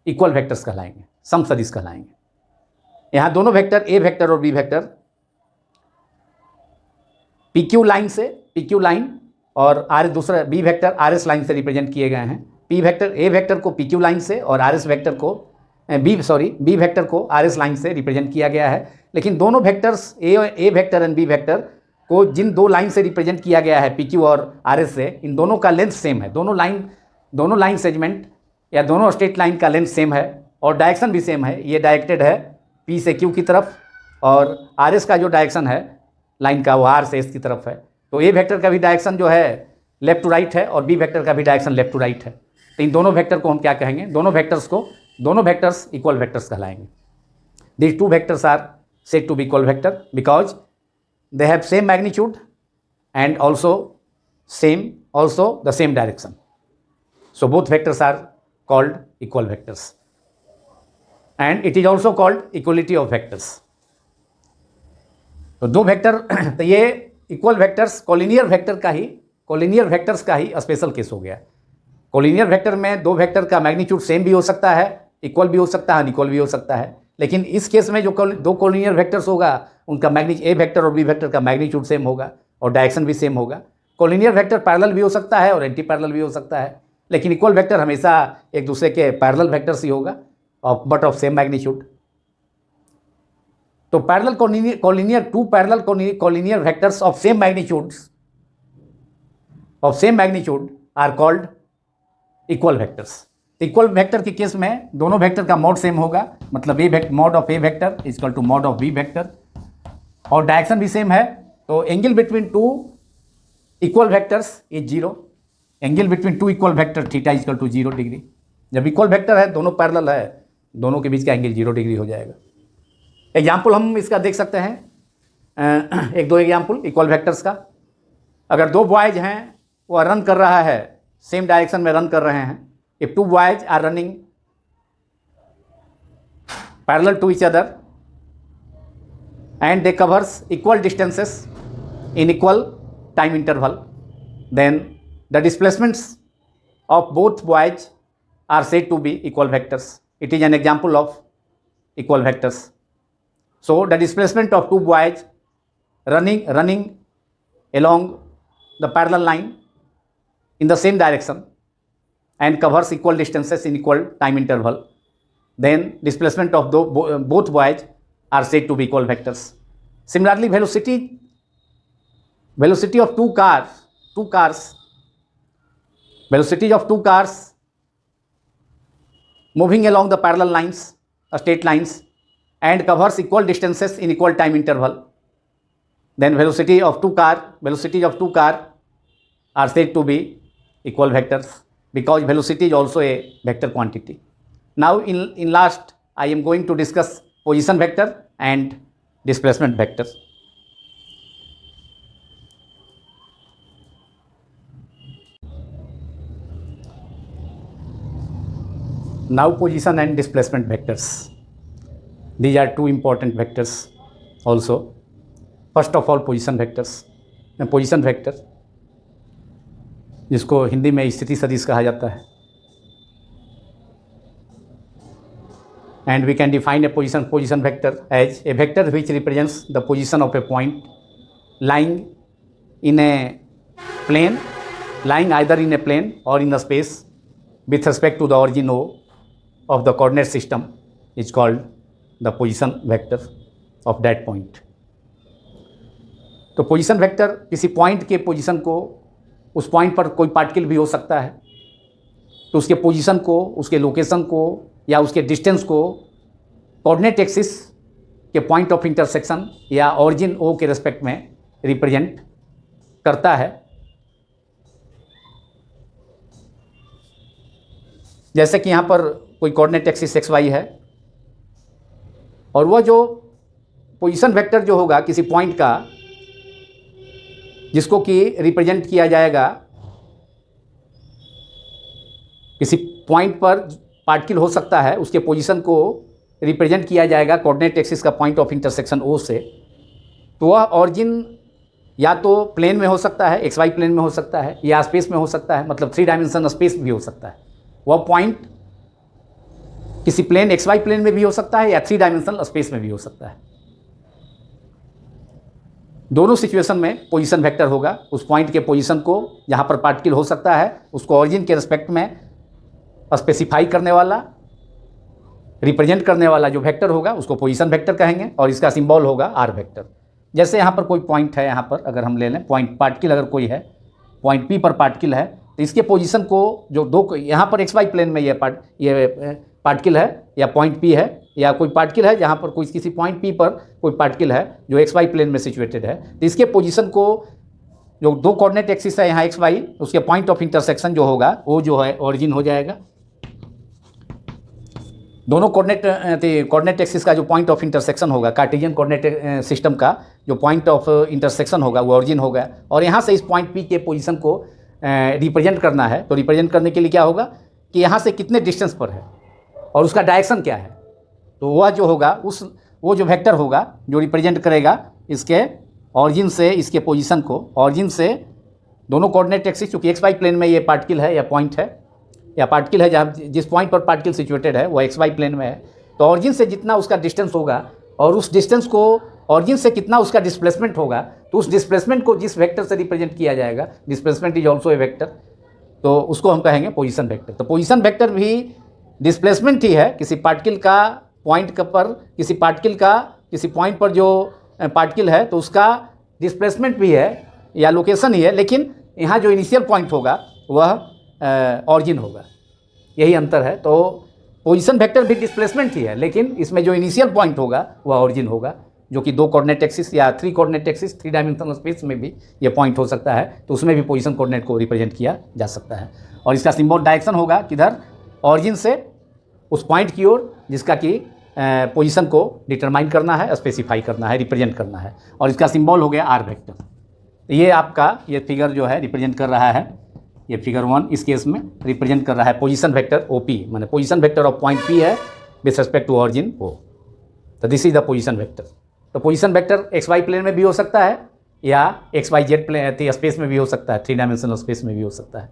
इक्वल वेक्टर्स कहलाएंगे, समसदिश कहलाएंगे। यहाँ दोनों वेक्टर ए वेक्टर और बी वेक्टर PQ लाइन और आर दूसरा बी वेक्टर RS लाइन से रिप्रेजेंट किए गए हैं। ए वेक्टर को PQ लाइन से और बी वेक्टर को RS लाइन से रिप्रेजेंट किया गया है। लेकिन दोनों vectors A vector and B vector को जिन दो लाइन से रिप्रेजेंट किया गया है PQ और RS से, इन दोनों का लेंथ सेम है। दोनों लाइन सेगमेंट या दोनों स्ट्रेट लाइन का लेंथ सेम है और डायरेक्शन भी सेम है। ये डायरेक्टेड है P से Q की तरफ और RS का जो डायरेक्शन है लाइन का वो R से S की तरफ है। तो ए वेक्टर का भी डायरेक्शन जो है लेफ्ट टू राइट है और बी वेक्टर का भी डायरेक्शन लेफ्ट टू राइट है। तो इन दोनों वेक्टर को हम क्या कहेंगे, दोनों वेक्टर्स इक्वल वेक्टर्स कहलाएंगे। These two vectors are said to be equal vector because they have same magnitude and also the same direction. So both vectors are called equal vectors and it is also called equality of vectors। तो दो vector, तो ये equal vectors collinear vectors का ही special case हो गया। Collinear vector में दो vector का मैग्नीट्यूड सेम भी हो सकता है, इक्वल भी हो सकता है, अनइक्वल भी हो सकता है। लेकिन इस केस में जो दो कोलिनियर वेक्टर्स होगा उनका ए वेक्टर और बी वेक्टर का मैग्नीट्यूड सेम होगा और डायरेक्शन भी सेम होगा। कोलिनियर वेक्टर पैरेलल भी हो सकता है और एंटी पैरेलल भी हो सकता है, लेकिन इक्वल वेक्टर हमेशा एक दूसरे के पैरेलल वेक्टर्स ही होगा बट ऑफ सेम मैग्नीट्यूड। तो parallel collinear two parallel collinear vectors of same magnitude are called equal vectors. Equal vector के केस में दोनों वेक्टर का मॉड सेम होगा, मतलब mod of A vector is equal to mod of B vector, और direction भी same है। तो angle between two equal vectors is zero. Angle between two equal vector theta is equal to 0 degree. जब equal vector है, दोनों parallel है, दोनों के बीच का एंगल 0 डिग्री हो जाएगा। एग्जाम्पल हम इसका देख सकते हैं, एक दो एग्जाम्पल इक्वल वेक्टर्स का। अगर दो बॉयज हैं, वो रन कर रहा है, सेम डायरेक्शन में रन कर रहे हैं। If two boys are running parallel to each other and they covers equal distances in equal time interval, then the displacements of both boys are said to be equal vectors. It is an example of equal vectors. So the displacement of two boys running along the parallel line in the same direction and covers equal distances in equal time interval, then displacement of both boys are said to be equal vectors. Similarly, velocity of two cars moving along the parallel lines, straight lines, and covers equal distances in equal time interval, then velocity of two car are said to be equal vectors, because velocity is also a vector quantity. Now in last I am going to discuss position vector and displacement vector. Now position and displacement vectors. These are two important vectors also. First of all, position vectors. Position vector, जिसको हिंदी में स्थिति सदिश कहा जाता है, and we can define a position vector as a vector which represents the position of a point lying either in a plane or in a space with respect to the origin O of the coordinate system is called the position vector of that point. तो position vector किसी point के position को, उस point पर कोई particle भी हो सकता है, तो उसके पोजीशन को, उसके लोकेशन को या उसके डिस्टेंस को कोऑर्डिनेट एक्सिस के पॉइंट ऑफ इंटरसेक्शन या ऑरिजिन ओ के रेस्पेक्ट में रिप्रेजेंट करता है। जैसे कि यहाँ पर कोई कोऑर्डिनेट एक्सिस एक्स वाई है, और वह जो पोजीशन वेक्टर जो होगा किसी पॉइंट का, जिसको कि रिप्रेजेंट किया जाएगा, किसी पॉइंट पर पार्टिकल हो सकता है, उसके पोजीशन को रिप्रेजेंट किया जाएगा कोऑर्डिनेट एक्सिस का पॉइंट ऑफ इंटरसेक्शन ओ से। तो वह ऑरिजिन या तो प्लेन में हो सकता है, एक्स वाई प्लेन में हो सकता है, या स्पेस में हो सकता है, मतलब 3 डायमेंशन स्पेस भी हो सकता है। वह पॉइंट किसी प्लेन एक्स वाई प्लेन में भी हो सकता है या 3 डायमेंशनल स्पेस में भी हो सकता है। दोनों सिचुएशन में पोजीशन वेक्टर होगा उस पॉइंट के पोजीशन को जहाँ पर पार्टिकल हो सकता है, उसको ऑरिजिन के रिस्पेक्ट में स्पेसिफाई करने वाला, रिप्रेजेंट करने वाला जो वेक्टर होगा उसको पोजीशन वेक्टर कहेंगे, और इसका सिंबल होगा आर वेक्टर। जैसे यहाँ पर कोई पॉइंट है, यहाँ पर अगर हम ले लें पॉइंट, पार्टिकल अगर कोई है, पॉइंट पी पर पार्टिकल है, तो इसके पोजीशन को जो दो, यहाँ पर एक्स वाई प्लेन में ये पार्टिकल है या पॉइंट पी है, या कोई पार्टिकल है जहाँ पर कोई किसी पॉइंट पी पर कोई पार्टिकल है जो एक्स वाई प्लेन में सिचुएटेड है, तो इसके पोजीशन को जो दो कोऑर्डिनेट एक्सिस है यहाँ एक्स वाई, उसके पॉइंट ऑफ इंटरसेक्शन जो होगा वो जो है ऑरिजिन हो जाएगा। दोनों कोऑर्डिनेट एक्सिस का जो पॉइंट ऑफ इंटरसेक्शन होगा, कार्टेशियन कोऑर्डिनेट सिस्टम का जो पॉइंट ऑफ इंटरसेक्शन होगा वो ऑरिजिन होगा, और यहाँ से इस पॉइंट पी के पोजीशन को रिप्रेजेंट करना है। तो रिप्रेजेंट करने के लिए क्या होगा कि यहाँ से कितने डिस्टेंस पर है और उसका डायरेक्शन क्या है, तो वह जो होगा वो जो वेक्टर होगा जो रिप्रेजेंट करेगा इसके ऑरिजिन से इसके पोजीशन को, ऑरिजिन से दोनों कोऑर्डिनेट एक्सिस, चूँकि एक्स वाई प्लेन में ये पार्टिकल है या पॉइंट है या पार्टिकल है, जहाँ जिस पॉइंट पर पार्टिकल सिचुएटेड है वो एक्स वाई प्लेन में है, तो ऑरिजिन से जितना उसका डिस्टेंस होगा और उस डिस्टेंस को ऑरिजिन से कितना उसका डिस्प्लेसमेंट होगा, तो उस डिस्प्लेसमेंट को जिस वेक्टर से रिप्रेजेंट किया जाएगा, displacement is also A vector, तो उसको हम कहेंगे पोजीशन वेक्टर। तो पोजीशन वेक्टर भी डिस्प्लेसमेंट ही है किसी पार्टिकल का पॉइंट पर, किसी पार्टिकल का किसी पॉइंट पर जो पार्टिकल है तो उसका डिस्प्लेसमेंट भी है या लोकेशन ही है, लेकिन यहाँ जो इनिशियल पॉइंट होगा वह ऑरिजिन होगा, यही अंतर है। तो पोजीशन वेक्टर भी डिस्प्लेसमेंट ही है, लेकिन इसमें जो इनिशियल पॉइंट होगा वह ऑरिजिन होगा, जो कि 2 कोऑर्डिनेट एक्सिस या 3 कोऑर्डिनेट एक्सिस, 3 डायमेंशनल स्पेस में भी ये पॉइंट हो सकता है, तो उसमें भी पोजीशन कोऑर्डिनेट को रिप्रेजेंट किया जा सकता है। और इसका सिंबल डायरेक्शन होगा किधर, ऑरिजिन से उस पॉइंट की ओर जिसका कि पोजीशन को डिटरमाइन करना है, स्पेसिफाई करना है, रिप्रेजेंट करना है। और इसका सिंबल हो गया आर वेक्टर। ये आपका ये फिगर जो है रिप्रेजेंट कर रहा है, ये फिगर 1 इस केस में रिप्रेजेंट कर रहा है पोजीशन वेक्टर ओपी, माने position vector of point P है with respect to origin O. तो this is the position vector. तो position vector X Y plane में भी हो सकता है या X Y Z plane space में भी हो सकता है, 3 डायमेंशनल स्पेस में भी हो सकता है।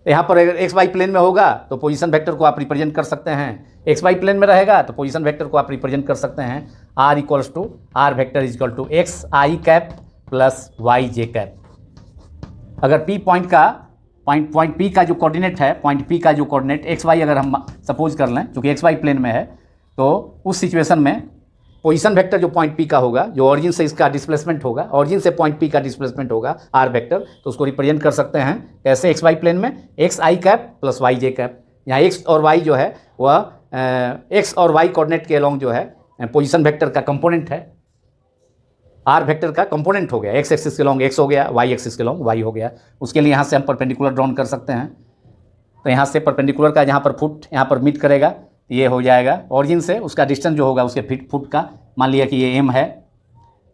यहाँ पर अगर एक्स वाई प्लेन में होगा तो पोजीशन वेक्टर को आप रिप्रेजेंट कर सकते हैं, एक्स वाई प्लेन में रहेगा तो पोजीशन वेक्टर को आप रिप्रेजेंट कर सकते हैं R equals to R vector is equal to x I cap plus y J cap. अगर पी पॉइंट का पॉइंट पी का जो कोऑर्डिनेट है, पॉइंट पी का जो कोऑर्डिनेट एक्स वाई अगर हम सपोज कर लें, क्योंकि एक्स वाई प्लेन में है, तो उस सिचुएशन में पोजीशन वेक्टर जो पॉइंट पी का होगा, जो ऑरिजिन से इसका डिस्प्लेसमेंट होगा, ऑरिजिन से पॉइंट पी का डिस्प्लेसमेंट होगा आर वेक्टर, तो उसको रिप्रेजेंट कर सकते हैं कैसे, एक्स वाई प्लेन में x I cap plus y J cap. यहाँ एक्स और वाई जो है वह एक्स और वाई कोऑर्डिनेट के अलोंग जो है पोजीशन वेक्टर का कंपोनेंट है, आर वेक्टर का कंपोनेंट हो गया, एक्स एक्सिस के लॉन्ग एक्स हो गया, वाई एक्सिस के लॉन्ग वाई हो गया। उसके लिए यहाँ से हम परपेंडिकुलर ड्रॉन कर सकते हैं। तो यहाँ से परपेंडिकुलर का जहाँ पर फुट यहाँ पर मीट करेगा, ये हो जाएगा ऑरिजिन से उसका डिस्टेंस जो होगा उसके फुट का, मान लिया कि ये एम है,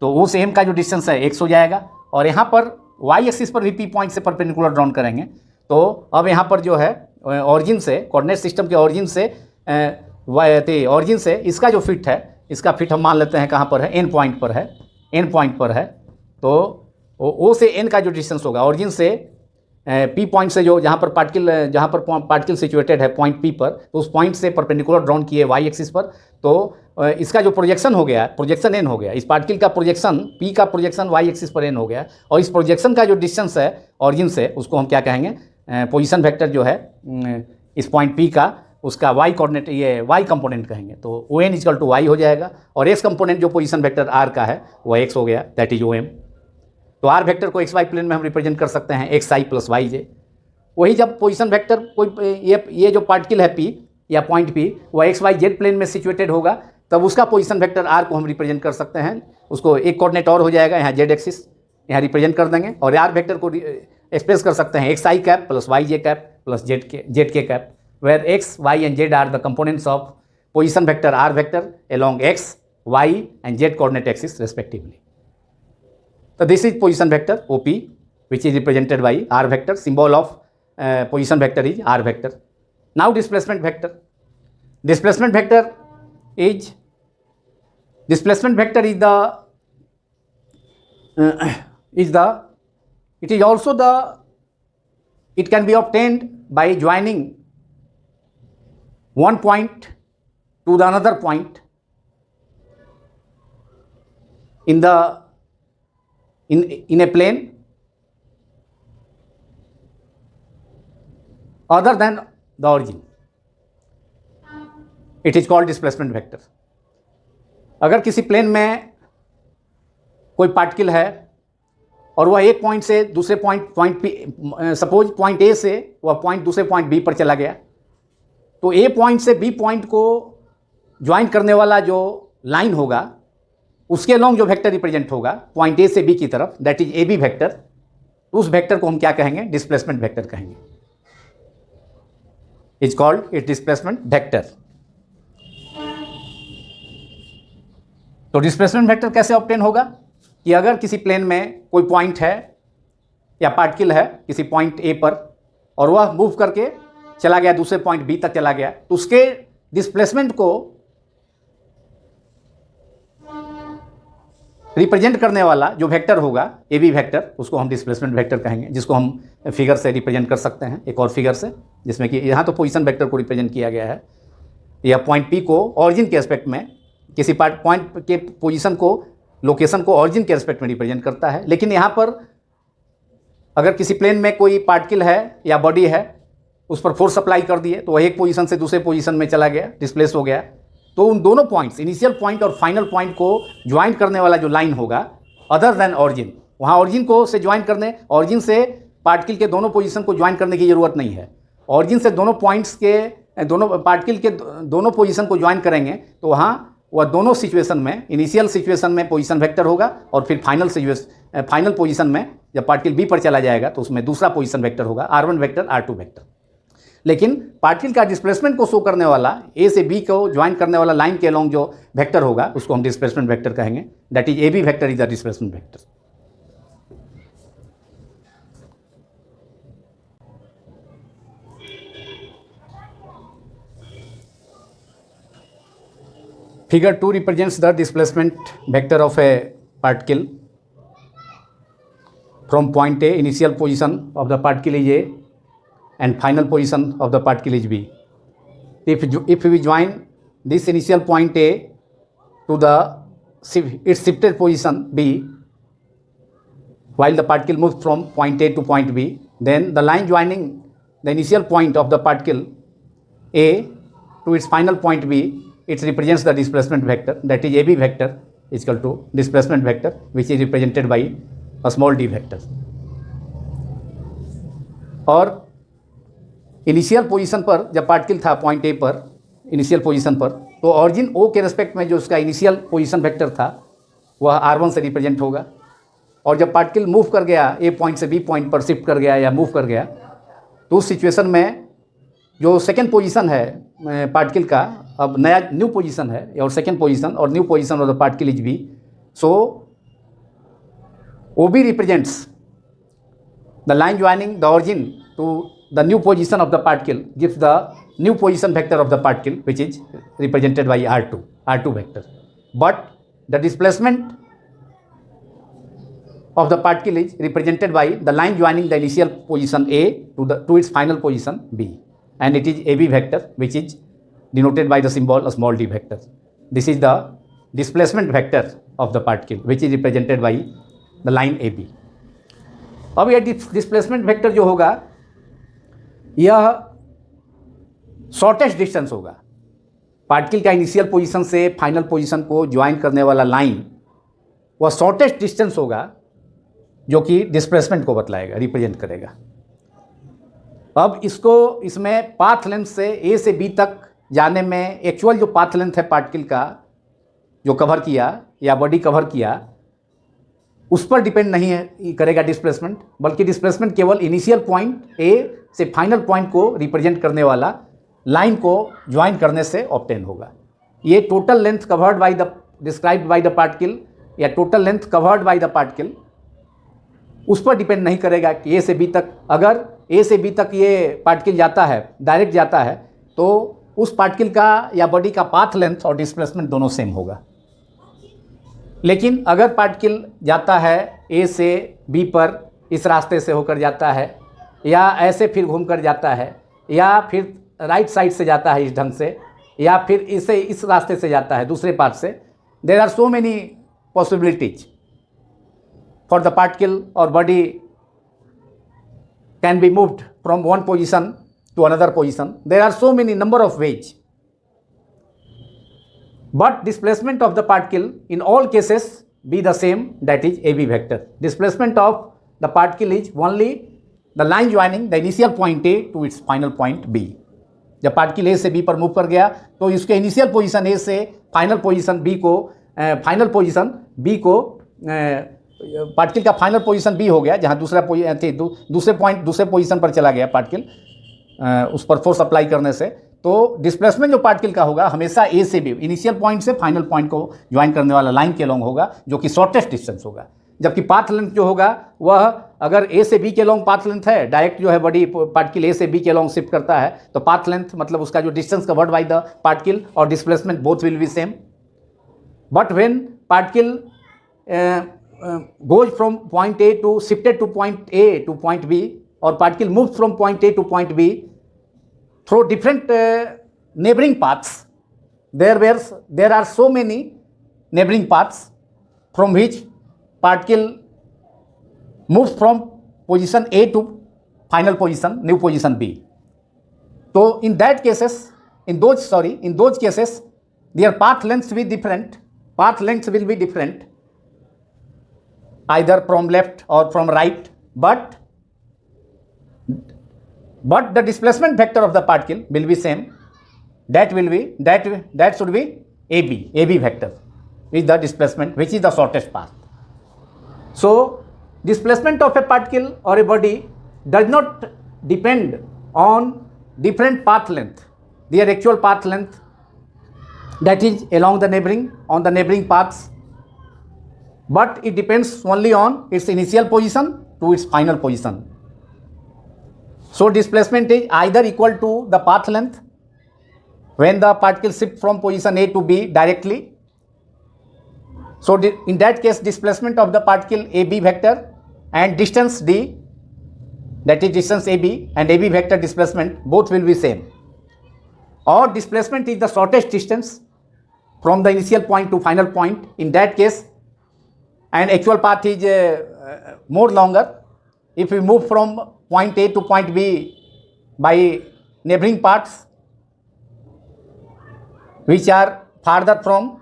तो उस एम का जो डिस्टेंस है एक्स हो जाएगा। और यहाँ पर वाई एक्सिस पर भी पी पॉइंट से परपेंडिकुलर ड्रॉन करेंगे, तो अब यहाँ पर जो है ऑरिजिन से, कोऑर्डिनेट सिस्टम के ऑरिजिन से ऑरिजिन से इसका जो फिट है, इसका फिट हम मान लेते हैं कहाँ पर है, एन पॉइंट पर है, एन पॉइंट पर है। तो ओ से एन का जो डिस्टेंस होगा ऑरिजिन से पी पॉइंट से, जो जहाँ पर पार्टिकल सिचुएटेड है पॉइंट पी पर, तो उस पॉइंट से परपेंडिकुलर ड्रॉन किए वाई एक्सिस पर, तो इसका जो प्रोजेक्शन हो गया, प्रोजेक्शन एन हो गया, इस पार्टिकल का प्रोजेक्शन पी का प्रोजेक्शन वाई एक्सिस पर एन हो गया। और इस प्रोजेक्शन का जो डिस्टेंस है ऑरिजिन से, उसको हम क्या कहेंगे, पोजीशन वेक्टर जो है इस पॉइंट पी का, उसका वाई कोऑर्डिनेट, ये वाई कंपोनेंट कहेंगे, तो O N equal to y हो जाएगा। और एक्स कंपोनेंट जो पोजीशन वेक्टर आर का है वह एक्स हो गया, दैट इज ओ एम। तो आर वेक्टर को एक्स वाई प्लेन में हम रिप्रेजेंट कर सकते हैं x i plus y j. वही जब पोजीशन वेक्टर कोई ये जो पार्टिकल है पी या पॉइंट पी, वह एक्स वाई जेड प्लेन में सिचुएटेड होगा, तब उसका पोजीशन वेक्टर आर को हम रिप्रेजेंट कर सकते हैं। उसको एक कोऑर्डिनेट और हो जाएगा, यहाँ जेड एक्सिस यहाँ रिप्रेजेंट कर देंगे, और आर वेक्टर को एक्सप्रेस कर सकते हैं x I cap plus y J cap plus Z के cap, where x, y and z are the components of position vector r vector along x, y and z coordinate axis respectively. So this is position vector OP, which is represented by r vector. Symbol of position vector is r vector. Now displacement vector. Displacement vector is it can be obtained by joining one point to the another point in a plane other than the origin. It is called displacement vector. अगर किसी plane में कोई particle है और वह एक point से दूसरे point P, suppose point A से वह पॉइंट दूसरे पॉइंट बी पर चला गया, तो ए पॉइंट से बी पॉइंट को ज्वाइन करने वाला जो लाइन होगा, उसके अलोंग जो वेक्टर रिप्रेजेंट होगा पॉइंट ए से बी की तरफ, that is A B vector, तो उस वेक्टर को हम क्या कहेंगे, डिस्प्लेसमेंट वेक्टर कहेंगे। Is called it displacement vector. तो डिस्प्लेसमेंट वेक्टर कैसे ऑब्टेन होगा कि अगर किसी प्लेन में कोई पॉइंट है या पार्टिकल है किसी पॉइंट ए पर, और वह मूव करके चला गया दूसरे पॉइंट बी तक चला गया, तो उसके डिस्प्लेसमेंट को रिप्रेजेंट करने वाला जो वेक्टर होगा ए बी वेक्टर, उसको हम डिस्प्लेसमेंट वेक्टर कहेंगे, जिसको हम फिगर से रिप्रेजेंट कर सकते हैं, एक और फिगर से, जिसमें कि यहाँ तो पोजीशन वेक्टर को रिप्रेजेंट किया गया है। यह पॉइंट पी को ऑरिजिन के एस्पेक्ट में, किसी पॉइंट के पोजीशन को, लोकेशन को ऑरिजिन के एस्पेक्ट में रिप्रेजेंट करता है। लेकिन यहाँ पर अगर किसी प्लेन में कोई पार्टिकल है या बॉडी है, उस पर फोर्स अप्लाई कर दिए, तो वह एक पोजीशन से दूसरे पोजीशन में चला गया, डिस्प्लेस हो गया, तो उन दोनों पॉइंट्स, इनिशियल पॉइंट और फाइनल पॉइंट को ज्वाइन करने वाला जो लाइन होगा अदर देन ऑरिजिन, वहाँ ऑरिजिन को से ज्वाइन करने, ऑरिजिन से पार्टिकल के दोनों पोजीशन को ज्वाइन करने की ज़रूरत नहीं है। ऑरिजिन से दोनों पॉइंट्स के दोनों पार्टिकल के दोनों पोजीशन को ज्वाइन करेंगे तो वहाँ वह दोनों सिचुएशन में, इनिशियल सिचुएशन में पोजीशन वेक्टर होगा और फिर फाइनल पोजीशन में जब पार्टिकल बी पर चला जाएगा तो उसमें दूसरा पोजीशन वेक्टर होगा, r1 वेक्टर, r2 वेक्टर। लेकिन पार्टिकल का डिस्प्लेसमेंट को शो करने वाला, ए से बी को ज्वाइन करने वाला लाइन के अलोंग जो वेक्टर होगा उसको हम डिस्प्लेसमेंट वेक्टर कहेंगे, that is A B vector is the displacement vector. Figure 2 represents the displacement vector of a particle from point A. Initial position of the particle is A and final position of the particle is B. If we join this initial point A to its shifted position B while the particle moves from point A to point B, then the line joining the initial point of the particle A to its final point B, it represents the displacement vector, that is AB vector is equal to displacement vector, which is represented by a small d vector. और initial position पर जब particle था point A पर, initial position पर, तो origin ओ के respect में जो उसका इनिशियल पोजीशन वेक्टर था वह r1 से रिप्रेजेंट होगा। और जब पार्टिकल मूव कर गया, ए पॉइंट से बी पॉइंट पर शिफ्ट कर गया या मूव कर गया, तो उस सिचुएशन में जो सेकेंड पोजीशन है पार्टिकल का, अब नया न्यू पोजीशन है और सेकेंड पोजीशन और new position of the particle is B, so O B represents the line joining the origin to the new position of the particle gives the new position vector of the particle which is represented by r2 vector, but the displacement of the particle is represented by the line joining the initial position A to its final position B, and it is AB vector, which is denoted by the symbol small d vector. This is the displacement vector of the particle, which is represented by the line AB. अब यह displacement vector जो होगा यह shortest distance होगा। Particle का initial position से final position को join करने वाला लाइन वह शॉर्टेस्ट डिस्टेंस होगा जो कि डिस्प्लेसमेंट को बतलाएगा, रिप्रेजेंट करेगा। अब इसमें पाथ लेंथ से ए से बी तक जाने में एक्चुअल जो पाथ लेंथ है पार्टिकल का जो कवर किया या बॉडी कवर किया, उस पर डिपेंड नहीं है करेगा डिस्प्लेसमेंट, बल्कि डिस्प्लेसमेंट केवल इनिशियल पॉइंट ए से फाइनल पॉइंट को रिप्रेजेंट करने वाला लाइन को ज्वाइन करने से ऑब्टेन होगा। ये total length covered by the described by the particle या total length covered by the particle, उस पर डिपेंड नहीं करेगा कि ए से बी तक, अगर ए से बी तक ये पार्टिकल जाता है, डायरेक्ट जाता है, तो उस पार्टिकल का या बॉडी का पाथ लेंथ और डिस्प्लेसमेंट दोनों सेम होगा। लेकिन अगर पार्टिकल जाता है ए से बी पर, इस रास्ते से होकर जाता है या ऐसे फिर घूम कर जाता है या फिर राइट साइड से जाता है इस ढंग से या फिर इस रास्ते से जाता है दूसरे पार्ट से, there are so many possibilities for the particle or body can be moved from one position to another position. There are so many number of ways, but displacement of the particle in all cases be the same, that is AB vector. Displacement of the particle is only the line joining the initial point A to its final point B. जब particle A से B पर move कर गया तो इसके initial position A से final position B को particle का फाइनल पोजीशन बी हो गया, जहाँ दूसरे पोजीशन पर चला गया पार्टिकल उस पर फोर्स अप्लाई करने से, तो डिस्प्लेसमेंट जो पार्टिकल का होगा हमेशा ए से बी, इनिशियल पॉइंट से फाइनल पॉइंट को ज्वाइन करने वाला लाइन के लॉन्ग होगा, जो कि शॉर्टेस्ट डिस्टेंस होगा। जबकि पाथ लेंथ जो होगा वह अगर ए से बी के लॉन्ग पाथ लेंथ है, डायरेक्ट जो है बॉडी पार्टिकल ए से बी के लॉन्ग शिफ्ट करता है, तो पाथ लेंथ मतलब उसका जो distance covered by the particle और displacement both will be same. But when particle goes from point A to shifted to point A to point B, or particle moves from point A to point B through different neighboring paths. There are so many neighboring paths from which particle moves from position A to final position, new position B. So in those cases, their path lengths will be different. Path lengths will be different, either from left or from right, but the displacement vector of the particle will be same. That should be AB vector is the displacement, which is the shortest path. So displacement of a particle or a body does not depend on different path length, their actual path length, that is along the neighboring paths, but it depends only on its initial position to its final position. So displacement is either equal to the path length when the particle shift from position A to B directly. So in that case, displacement of the particle AB vector and distance D, that is distance AB, and AB vector displacement, both will be same. Or displacement is the shortest distance from the initial point to final point. In that case, and actual path is more longer. If we move from point A to point B by neighboring paths which are farther from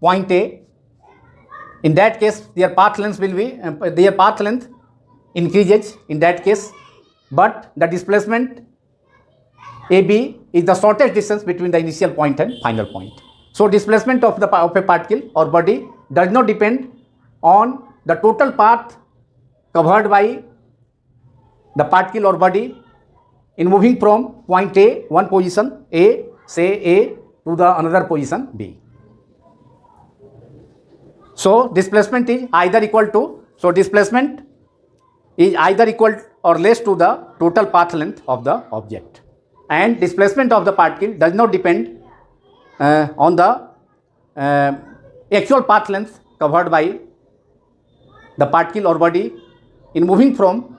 point A, in that case their path length increases in that case, but the displacement AB is the shortest distance between the initial point and final point. So displacement of a particle or body does not depend on the total path covered by the particle or body in moving from point A, one position A, say A, to the another position B. So displacement is either equal or less to the total path length of the object, and displacement of the particle does not depend on the actual path length covered by the particle or body in moving from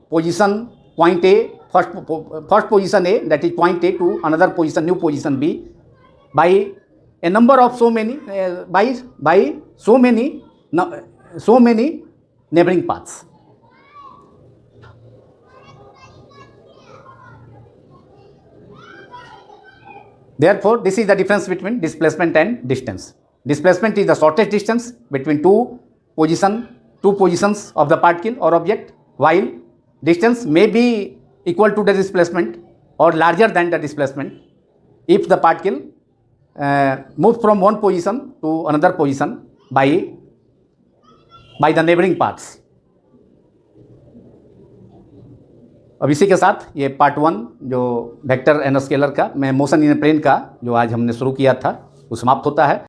position point A, first position A, that is point A, to another position, new position B, by a number of so many neighboring paths. Therefore, this is the difference between displacement and distance. Displacement is the shortest distance between two positions of the particle or object, while distance may be equal to the displacement or larger than the displacement if the particle moves from one position to another position by the neighboring paths. अब इसी के साथ ये part 1 जो vector and scalar का, मैं motion in plane का जो आज हमने शुरू किया था, वो समाप्त होता है।